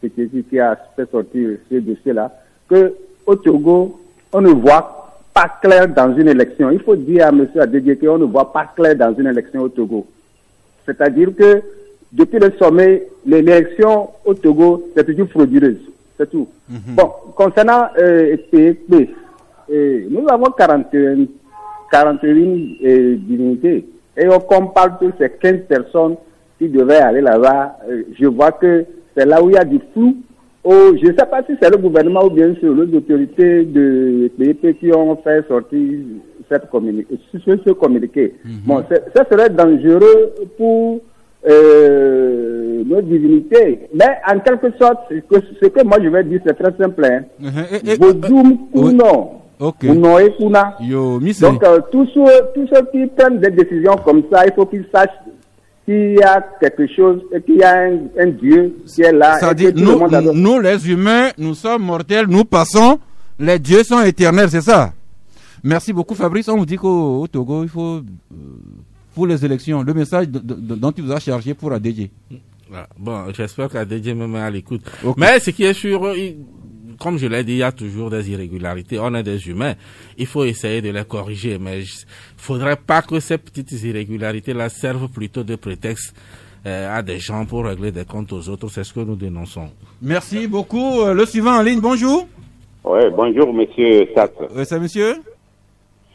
S9: Seketi qui a fait sortir ce dossier-là, qu'au Togo, on ne voit pas clair dans une élection. Il faut dire à M. Adédié qu'on ne voit pas clair dans une élection au Togo. C'est-à-dire que depuis le sommet, l'élection au Togo, c'est toujours frauduleuse. C'est tout. Bon, concernant PSP, nous avons 41 dignités. Et on parle de ces 15 personnes qui devaient aller là-bas. Je vois que c'est là où il y a du flou je ne sais pas si c'est le gouvernement ou bien sur les autorités de l'EP qui ont fait sortir ce communiqué. Bon, ça serait dangereux pour nos divinités. Mais en quelque sorte, ce que moi je vais dire, c'est très simple. Hein. Donc, tous ceux qui prennent des décisions comme ça, il faut qu'ils sachent qu'il y a quelque chose et qu'il y a un Dieu qui est là.
S1: C'est-à-dire, nous les humains, nous sommes mortels, nous passons, les dieux sont éternels, c'est ça? Merci beaucoup Fabrice. On vous dit qu'au Togo, il faut, pour les élections, le message dont il vous a chargé pour ADJ.
S4: Bon, j'espère qu'ADJ me met à l'écoute. Okay. Mais ce qui est sûr, comme je l'ai dit, il y a toujours des irrégularités. On est des humains. Il faut essayer de les corriger. Mais il ne faudrait pas que ces petites irrégularités-là servent plutôt de prétexte à des gens pour régler des comptes aux autres. C'est ce que nous dénonçons.
S1: Merci beaucoup. Le suivant en ligne, bonjour.
S10: Oui, bonjour, monsieur Sass.
S1: Oui, c'est monsieur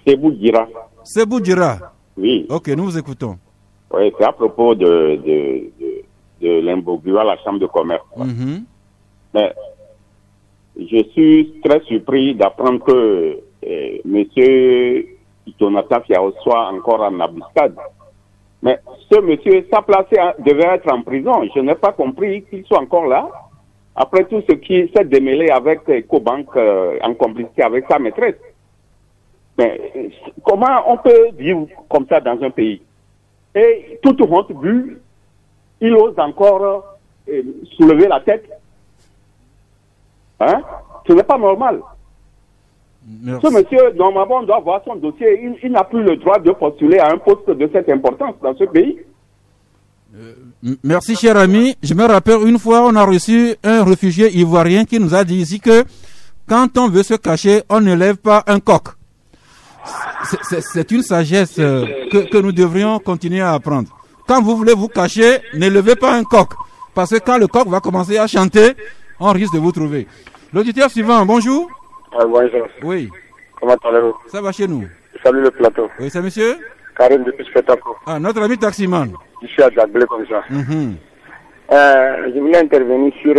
S10: Sebou Djira.
S1: Sebou Djira.
S10: Oui.
S1: Ok, nous vous écoutons.
S10: Oui, c'est à propos de l'imbroglio à la Chambre de commerce. Mais je suis très surpris d'apprendre que monsieur Jonathan Fiao soit encore en embuscade. Mais ce monsieur, sa place devait être en prison. Je n'ai pas compris qu'il soit encore là. Après tout ce qui s'est démêlé avec EcoBank en complicité avec sa maîtresse. Mais comment on peut vivre comme ça dans un pays? Et toute honte vue, il ose encore soulever la tête. Hein? Ce n'est pas normal. Merci. Ce monsieur, normalement, doit avoir son dossier. Il n'a plus le droit de postuler à un poste de cette importance dans ce pays.
S1: Merci, cher ami. Je me rappelle une fois, on a reçu un réfugié ivoirien qui nous a dit ici que quand on veut se cacher, on ne lève pas un coq. C'est une sagesse que nous devrions continuer à apprendre. Quand vous voulez vous cacher, ne levez pas un coq. Parce que quand le coq va commencer à chanter, on risque de vous trouver. L'auditeur suivant, bonjour.
S11: Bonjour.
S1: Oui.
S11: Comment allez-vous?
S1: Ça va chez nous.
S11: Salut le plateau.
S1: Oui, c'est monsieur
S11: Karim depuis Spectacle.
S1: Ah, notre ami taximan.
S11: Je suis à Djablé comme ça. Je voulais intervenir sur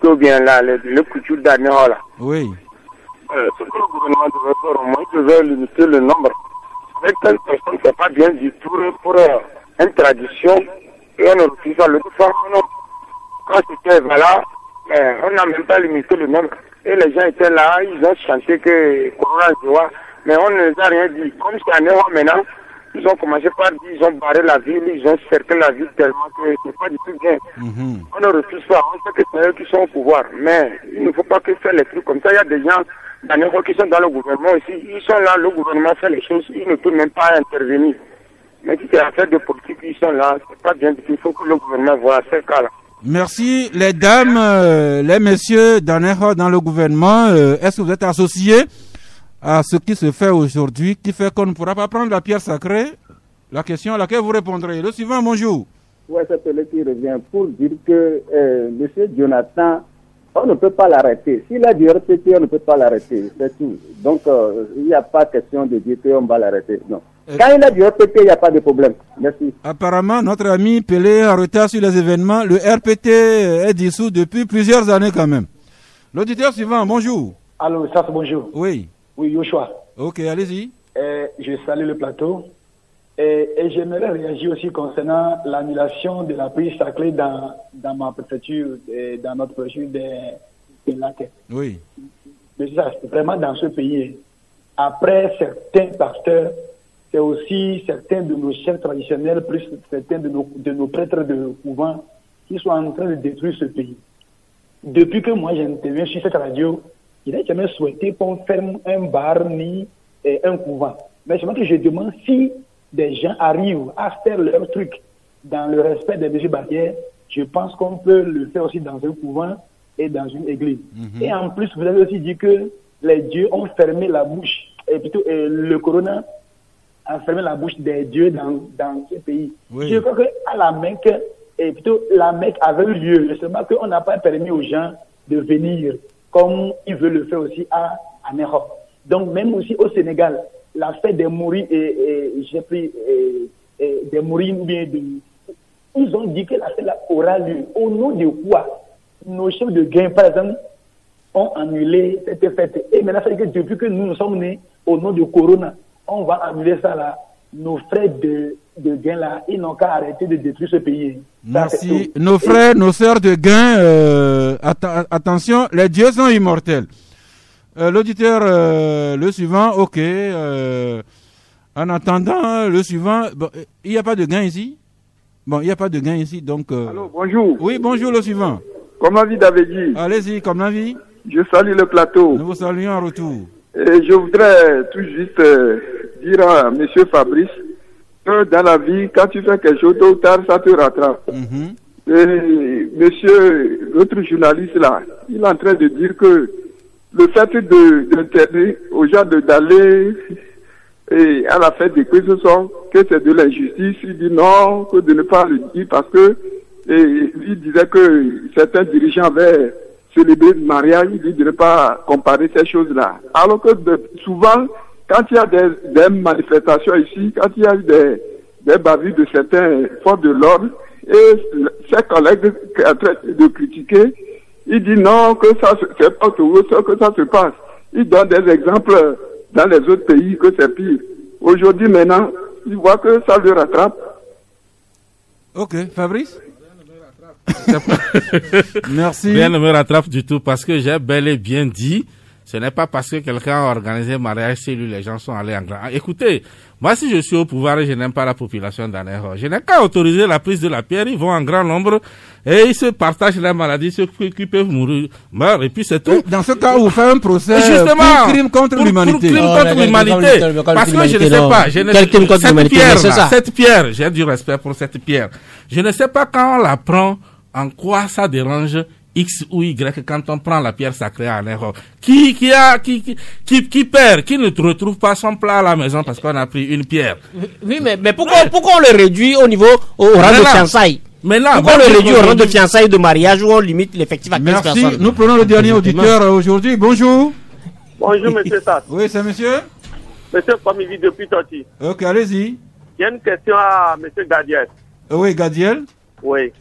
S11: ou bien là, le couture d'année là.
S1: Oui.
S11: Ce que le gouvernement devait faire, au moins, il devait limiter le nombre. Avec telle personne, c'est pas bien du tout pour une tradition et on refuse ça. Le tout quand c'était là, on n'a même pas limité le nombre. Et les gens étaient là, ils ont chanté que Corona Joie, mais on ne les a rien dit. Comme c'est à Néo maintenant, ils ont commencé par dire, ils ont barré la ville, ils ont cerclé la ville tellement que c'est pas du tout bien. On ne refuse pas, on sait que c'est eux qui sont au pouvoir, mais il ne faut pas que faire les trucs comme ça. Il y a des gens dans Néo qui sont dans le gouvernement aussi, ils sont là, le gouvernement fait les choses, ils ne peuvent même pas intervenir. Mais si c'est affaire de politique, ils sont là, c'est pas bien du tout, il faut que le gouvernement voit ces cas-là.
S1: Merci. Les dames, les messieurs dans le gouvernement, est-ce que vous êtes associés à ce qui se fait aujourd'hui, qui fait qu'on ne pourra pas prendre la pierre sacrée? La question à laquelle vous répondrez. Le suivant, bonjour.
S9: Oui, c'est celui qui revient pour dire que M. Jonathan, on ne peut pas l'arrêter. S'il a du RPT, on ne peut pas l'arrêter. C'est tout. Donc, il n'y a pas question de dire qu'on va l'arrêter. Non. Quand il a du RPT, il n'y a pas de problème. Merci.
S1: Apparemment, notre ami Pelé est en retard sur les événements. Le RPT est dissous depuis plusieurs années quand même. L'auditeur suivant, bonjour.
S12: Allô, ça bonjour.
S1: Oui.
S12: Oui, Yoshua.
S1: Ok, allez-y.
S12: Je salue le plateau. Et j'aimerais réagir aussi concernant l'annulation de la prise sacrée dans ma préfecture, dans notre préfecture de Lac.
S1: Oui.
S12: Mais ça, c'est vraiment dans ce pays. Après certains pasteurs, c'est aussi certains de nos chefs traditionnels, plus certains de nos prêtres de couvent qui sont en train de détruire ce pays. Depuis que moi j'interviens sur cette radio, il n'a jamais souhaité qu'on ferme un bar ni un couvent. Mais seulement que je demande si des gens arrivent à faire leur truc dans le respect des mesures barrières, je pense qu'on peut le faire aussi dans un couvent et dans une église. Et en plus, vous avez aussi dit que les dieux ont fermé la bouche, et plutôt le corona a fermé la bouche des dieux dans ce pays. Oui. Je crois qu'à la Mecque, et plutôt la Mecque avait eu lieu, seulement qu'on n'a pas permis aux gens de venir comme ils veulent le faire aussi en Europe. Donc même aussi au Sénégal, la fête des Mourides j'ai pris des Mourides ou bien ils ont dit que la fête aura lieu. Au nom de quoi? nos chefs de gain, par exemple, ont annulé cette fête. Et maintenant, ça veut dire que depuis que nous sommes nés au nom de Corona, on va annuler ça là. Nos frères de gain là, ils n'ont qu'à arrêter de détruire ce pays.
S1: Merci. Nos frères, nos sœurs de gain, attention, les dieux sont immortels. L'auditeur, le suivant, ok. En attendant, le suivant, bon, il n'y a pas de gain ici? Bon, il n'y a pas de gain ici, donc...
S13: Allô, bonjour.
S1: Oui, bonjour, le suivant.
S13: Comme la vie d'Avédi.
S1: Allez-y, comme la vie.
S13: Je salue le plateau.
S1: Nous vous saluons en retour.
S13: Et je voudrais tout juste dire à M. Fabrice que dans la vie, quand tu fais quelque chose, tôt ou tard, ça te rattrape. Et monsieur, l'autre journaliste là, il est en train de dire que le fait d'interdire aux gens d'aller à la fête des Christmas, que c'est de l'injustice, il dit non, que de ne pas le dire parce que il disait que certains dirigeants avaient célébré le mariage, il dit de ne pas comparer ces choses-là. Alors que souvent, quand il y a des manifestations ici, quand il y a des bavures de certains forces de l'ordre, et ses collègues en train de critiquer, il dit non, que ça c'est pas tout que ça se passe. Il donne des exemples dans les autres pays que c'est pire. Aujourd'hui, maintenant, il voit que ça le rattrape.
S1: Ok, Fabrice? Merci.
S4: Rien ne me rattrape du tout parce que j'ai bel et bien dit, ce n'est pas parce que quelqu'un a organisé un mariage chez lui, les gens sont allés en grand. Écoutez, moi si je suis au pouvoir et je n'aime pas la population d'Anéro, je n'ai qu'à autoriser la prise de la pierre, ils vont en grand nombre et ils se partagent la maladie, ceux qui peuvent mourir meurent et puis c'est tout.
S1: Dans ce cas, vous faites un procès
S4: justement,
S1: pour crime contre l'humanité.
S4: Pour crime contre l'humanité. Parce que je ne sais pas, cette pierre, j'ai du respect pour cette pierre. Je ne sais pas quand on la prend, en quoi ça dérange X ou Y quand on prend la pierre sacrée à Anéro. Qui perd, qui ne retrouve pas son plat à la maison parce qu'on a pris une pierre.
S14: Oui, mais pourquoi on le réduit au rang de fiançailles? Pourquoi on le réduit au rang de fiançailles de mariage où on limite l'effectif à 15 personnes?
S1: Merci. Nous prenons le dernier auditeur aujourd'hui. Bonjour.
S15: Bonjour, monsieur Sass.
S1: Oui, c'est monsieur?
S15: Monsieur Komivi depuis Toti.
S1: Ok, allez-y.
S15: Il y a une question à monsieur Gadiel.
S1: Oui, Gadiel.
S15: Oui.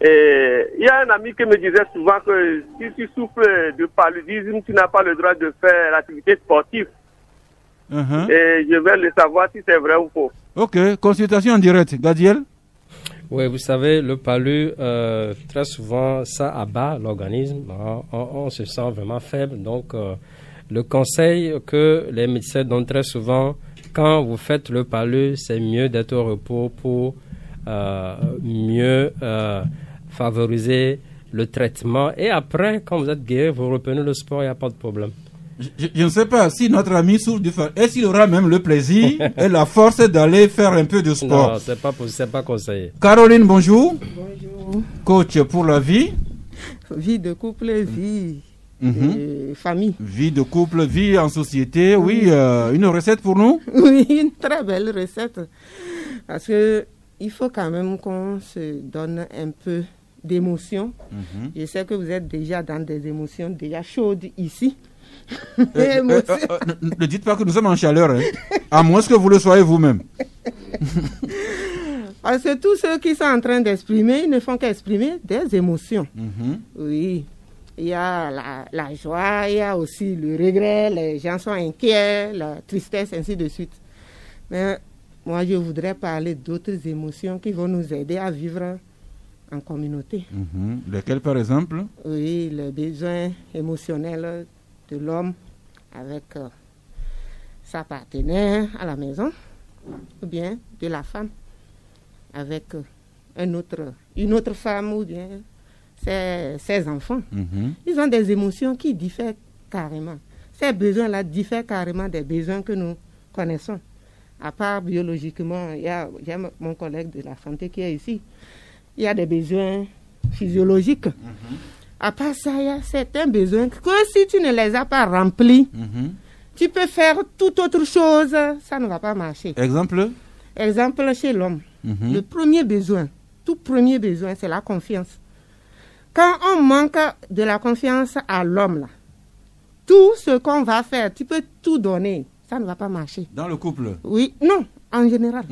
S15: Et il y a un ami qui me disait souvent que si tu souffres de paludisme, tu n'as pas le droit de faire l'activité sportive. Et je vais le savoir si c'est vrai ou faux.
S1: Ok, consultation en direct. Gadiel?
S3: Oui, vous savez, le palu, très souvent, ça abat l'organisme. On se sent vraiment faible. Donc, le conseil que les médecins donnent très souvent, quand vous faites le palu, c'est mieux d'être au repos pour mieux favoriser le traitement. Et après, quand vous êtes guéri, vous reprenez le sport, il n'y a pas de problème.
S1: Je ne sais pas si notre ami souffre du fer. Est-ce qu'il aura même le plaisir et la force d'aller faire un peu de sport?
S3: Non, c'est pas conseillé.
S1: Caroline, bonjour.
S16: Bonjour.
S1: Coach pour la vie.
S16: Vie de couple, vie famille.
S1: Vie de couple, vie en société. Oui, une recette pour nous?
S16: Oui, une très belle recette. Parce que il faut quand même qu'on se donne un peu d'émotion. Je sais que vous êtes déjà dans des émotions déjà chaudes ici.
S1: Ne dites pas que nous sommes en chaleur, hein. À moins que vous le soyez vous-même.
S16: Parce que tous ceux qui sont en train d'exprimer, ils ne font qu'exprimer des émotions. Oui, il y a la joie, il y a aussi le regret, les gens sont inquiets, la tristesse, ainsi de suite. Mais moi, je voudrais parler d'autres émotions qui vont nous aider à vivre en communauté.
S1: Lesquelles, par exemple?
S16: Oui, les besoins émotionnels de l'homme avec sa partenaire à la maison, ou bien de la femme avec une autre femme, ou bien ses enfants. Ils ont des émotions qui diffèrent carrément. Ces besoins-là diffèrent carrément des besoins que nous connaissons. À part biologiquement, il y a mon collègue de la santé qui est ici. Il y a des besoins physiologiques. À part ça, il y a certains besoins que si tu ne les as pas remplis, tu peux faire toute autre chose, ça ne va pas marcher.
S1: Exemple
S16: chez l'homme. Le premier besoin, tout premier besoin, c'est la confiance. Quand on manque de la confiance à l'homme, là, tout ce qu'on va faire, tu peux tout donner, ça ne va pas marcher.
S1: Dans le couple?
S16: Oui, non, en général.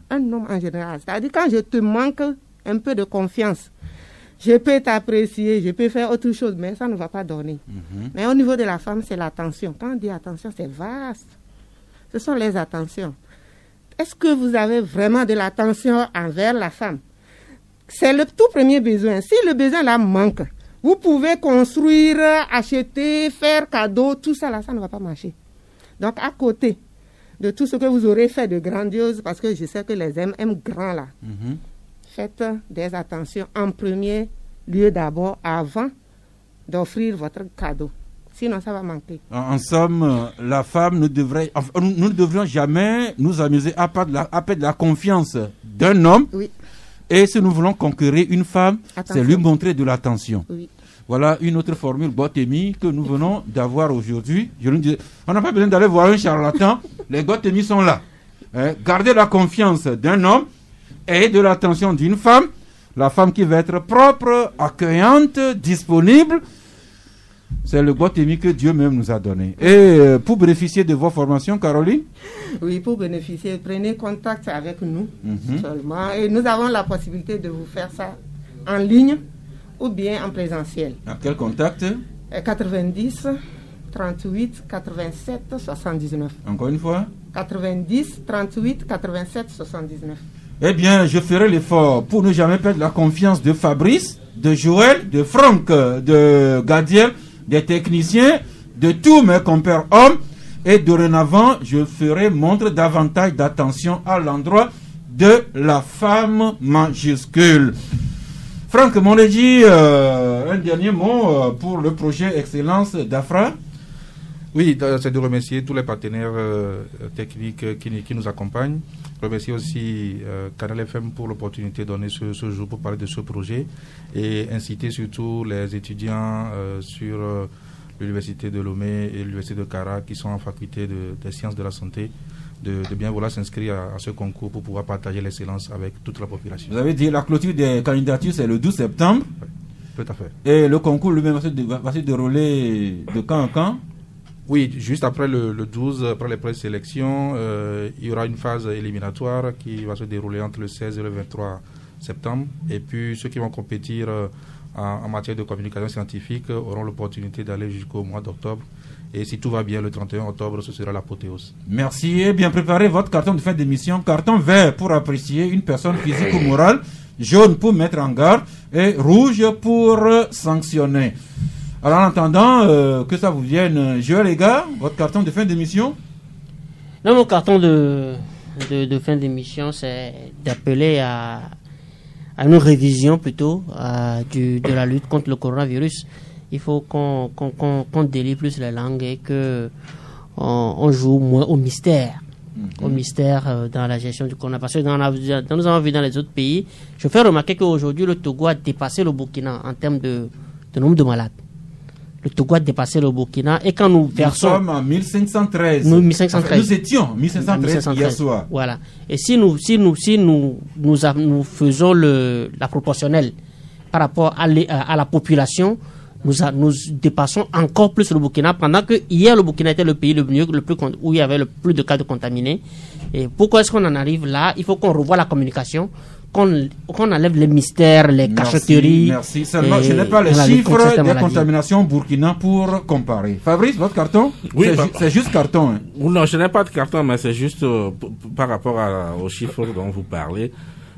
S16: Un homme en général. C'est-à-dire quand je te manque un peu de confiance, je peux t'apprécier, je peux faire autre chose, mais ça ne va pas donner. Mais au niveau de la femme, c'est l'attention. Quand on dit attention, c'est vaste. Ce sont les attentions. Est-ce que vous avez vraiment de l'attention envers la femme? C'est le tout premier besoin. Si le besoin là manque, vous pouvez construire, acheter, faire cadeau, tout ça là, ça ne va pas marcher. Donc à côté de tout ce que vous aurez fait de grandiose, parce que je sais que les aiment grand là, faites des attentions en premier lieu d'abord avant d'offrir votre cadeau. Sinon, ça va manquer.
S1: En somme, la femme ne devrions jamais nous amuser à perdre la confiance d'un homme.
S16: Oui.
S1: Et si nous voulons conquérir une femme, c'est lui montrer de l'attention.
S16: Oui.
S1: Voilà une autre formule Gotemi que nous venons d'avoir aujourd'hui. On n'a pas besoin d'aller voir un charlatan. Les Gotemi sont là. Gardez la confiance d'un homme et de l'attention d'une femme. La femme qui va être propre, accueillante, disponible. C'est le Gotemi que Dieu même nous a donné. Et pour bénéficier de vos formations, Caroline?
S16: Oui, pour bénéficier, prenez contact avec nous seulement. Et nous avons la possibilité de vous faire ça en ligne ou bien en présentiel.
S1: À quel contact?
S16: 90 38 87 79.
S1: Encore une fois?
S16: 90 38 87 79.
S1: Eh bien, je ferai l'effort pour ne jamais perdre la confiance de Fabrice, de Joël, de Franck, de Gadiel, des techniciens, de tous mes compères hommes. Et dorénavant, je ferai montre davantage d'attention à l'endroit de la femme majuscule. Franck Monedji, un dernier mot pour le projet Excellence d'Afra.
S2: Oui, c'est de remercier tous les partenaires techniques qui nous accompagnent. Remercier aussi Canal FM pour l'opportunité donnée ce jour pour parler de ce projet et inciter surtout les étudiants sur l'université de Lomé et l'université de Kara qui sont en faculté des sciences de la santé de bien vouloir s'inscrire à ce concours pour pouvoir partager l'excellence avec toute la population.
S1: Vous avez dit la clôture des candidatures c'est le 12 septembre.
S2: Oui, tout à fait.
S1: Et le concours lui-même va se dérouler de quand à quand?
S2: Oui, juste après le 12, après les présélections, il y aura une phase éliminatoire qui va se dérouler entre le 16 et le 23 septembre. Et puis ceux qui vont compétir en matière de communication scientifique auront l'opportunité d'aller jusqu'au mois d'octobre. Et si tout va bien, le 31 octobre, ce sera l'apothéose.
S1: Merci. Et bien préparez votre carton de fin d'émission. Carton vert pour apprécier une personne physique ou morale, jaune pour mettre en garde et rouge pour sanctionner. Alors en attendant que ça vous vienne, Joël les gars, votre carton de fin d'émission?
S5: Non, mon carton de fin d'émission, c'est d'appeler à une révision plutôt de la lutte contre le coronavirus. Il faut qu'on délie plus les langues et qu'on joue moins au mystère. Au mystère dans la gestion du corona. Parce que nous avons vu dans les autres pays, je fais remarquer qu'aujourd'hui, le Togo a dépassé le Burkina en termes de nombre de malades. Le Togo a dépassé le Burkina et quand nous versons...
S1: Nous sommes à 1513. Nous étions 1513 hier soir.
S5: Voilà. Et si nous faisons la proportionnelle par rapport à la population, nous dépassons encore plus le Burkina, pendant que hier le Burkina était le pays où il y avait le plus de cas de contaminés. Et pourquoi est-ce qu'on en arrive là? Il faut qu'on revoie la communication, qu'on enlève les mystères, les cachotteries.
S1: Merci. Seulement, je n'ai pas les chiffres des contaminations au Burkina pour comparer. Fabrice, votre carton? Oui, c'est juste carton. Hein.
S4: Non, je n'ai pas de carton, mais c'est juste par rapport aux chiffres dont vous parlez,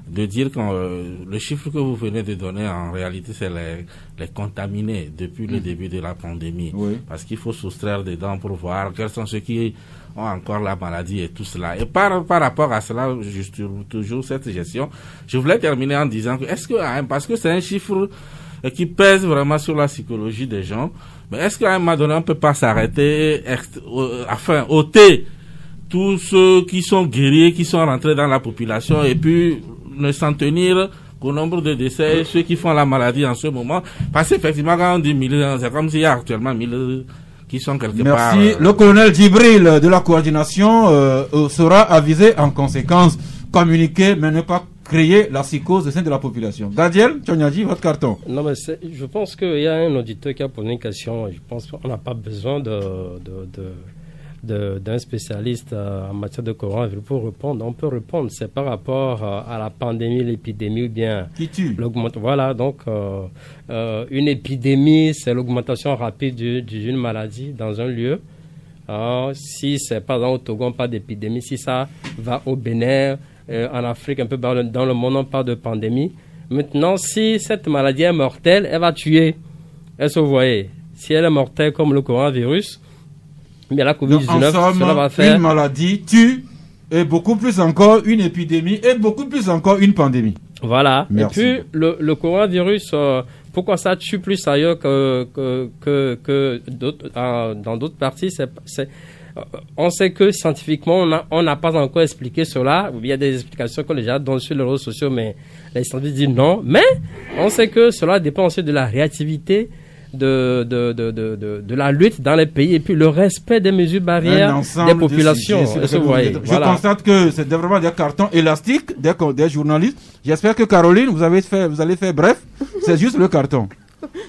S4: de dire que le chiffre que vous venez de donner, en réalité, c'est les contaminés depuis le début de la pandémie. Oui. Parce qu'il faut soustraire dedans pour voir quels sont ceux qui ont encore la maladie et tout cela. Et par rapport à cela, juste toujours cette gestion, je voulais terminer en disant que parce que c'est un chiffre qui pèse vraiment sur la psychologie des gens, mais est-ce qu'à un moment donné, on ne peut pas s'arrêter, ôter tous ceux qui sont guéris, qui sont rentrés dans la population, et puis ne s'en tenir qu'au nombre de décès, ceux qui font la maladie en ce moment, parce qu'effectivement, quand on dit 1000, c'est comme s'il y a actuellement 1000 qui sont quelque part...
S1: Merci. Le colonel Djibril de la coordination sera avisé en conséquence, communiquer, mais ne pas créer la psychose au sein de la population. Gadiel, Tchonyadji, votre carton.
S3: Non, mais je pense qu'il y a un auditeur qui a posé une question. Je pense qu'on n'a pas besoin d'un spécialiste en matière de coronavirus pour répondre. On peut répondre, c'est par rapport à la pandémie, l'épidémie ou bien l'augmentation. Voilà, donc une épidémie, c'est l'augmentation rapide d'une maladie dans un lieu. Si c'est pas dans au Togo, on parle d'épidémie. Si ça va au Bénin, en Afrique, un peu dans le monde, on parle de pandémie. Maintenant, si cette maladie est mortelle, elle va tuer. Est-ce que vous voyez? Si elle est mortelle comme le coronavirus, mais la COVID-19, cela va faire...
S1: Une maladie tue, et beaucoup plus encore une épidémie, et beaucoup plus encore une pandémie.
S3: Voilà.
S1: Merci.
S3: Et puis, le coronavirus, pourquoi ça tue plus ailleurs que dans d'autres parties, on sait que scientifiquement, on n'a pas encore expliqué cela. Il y a des explications qu'on déjà donne sur les réseaux sociaux, mais les scientifiques disent non. Mais on sait que cela dépend aussi de la réactivité de la lutte dans les pays et puis le respect des mesures barrières des populations.
S1: Je constate que c'est vraiment des cartons élastiques des journalistes. J'espère que Caroline, vous allez faire bref. C'est juste le carton.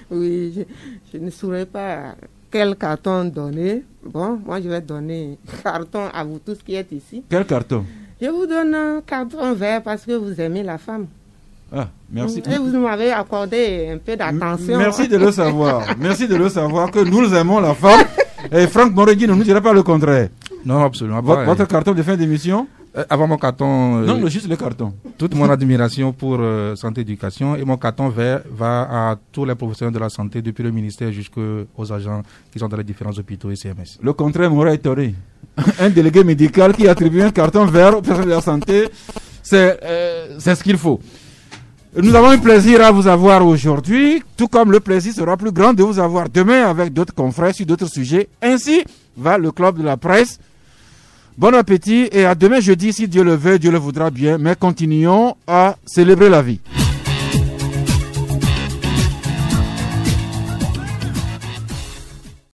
S16: Oui, je ne saurais pas quel carton donner. Bon, moi je vais donner carton à vous tous qui êtes ici.
S1: Quel carton?
S16: Je vous donne un carton vert parce que vous aimez la femme.
S1: Ah, merci.
S16: Et vous m'avez accordé un peu d'attention.
S1: Merci de le savoir. Merci de le savoir que nous aimons la femme. Et Franck Moredi ne nous dirait pas le contraire.
S2: Non, absolument pas.
S1: Votre carton de fin d'émission?
S2: Avant mon carton...
S1: non, juste le carton.
S2: Toute mon admiration pour Santé Éducation. Et mon carton vert va à tous les professionnels de la santé, depuis le ministère jusqu'aux agents qui sont dans les différents hôpitaux et CMS.
S1: Le contraire m'aurait étonné. Un délégué médical qui attribue un carton vert aux personnels de la santé, c'est ce qu'il faut. Nous avons un plaisir à vous avoir aujourd'hui, tout comme le plaisir sera plus grand de vous avoir demain avec d'autres confrères sur d'autres sujets. Ainsi va le club de la presse. Bon appétit et à demain jeudi si Dieu le veut, Dieu le voudra bien, mais continuons à célébrer la vie.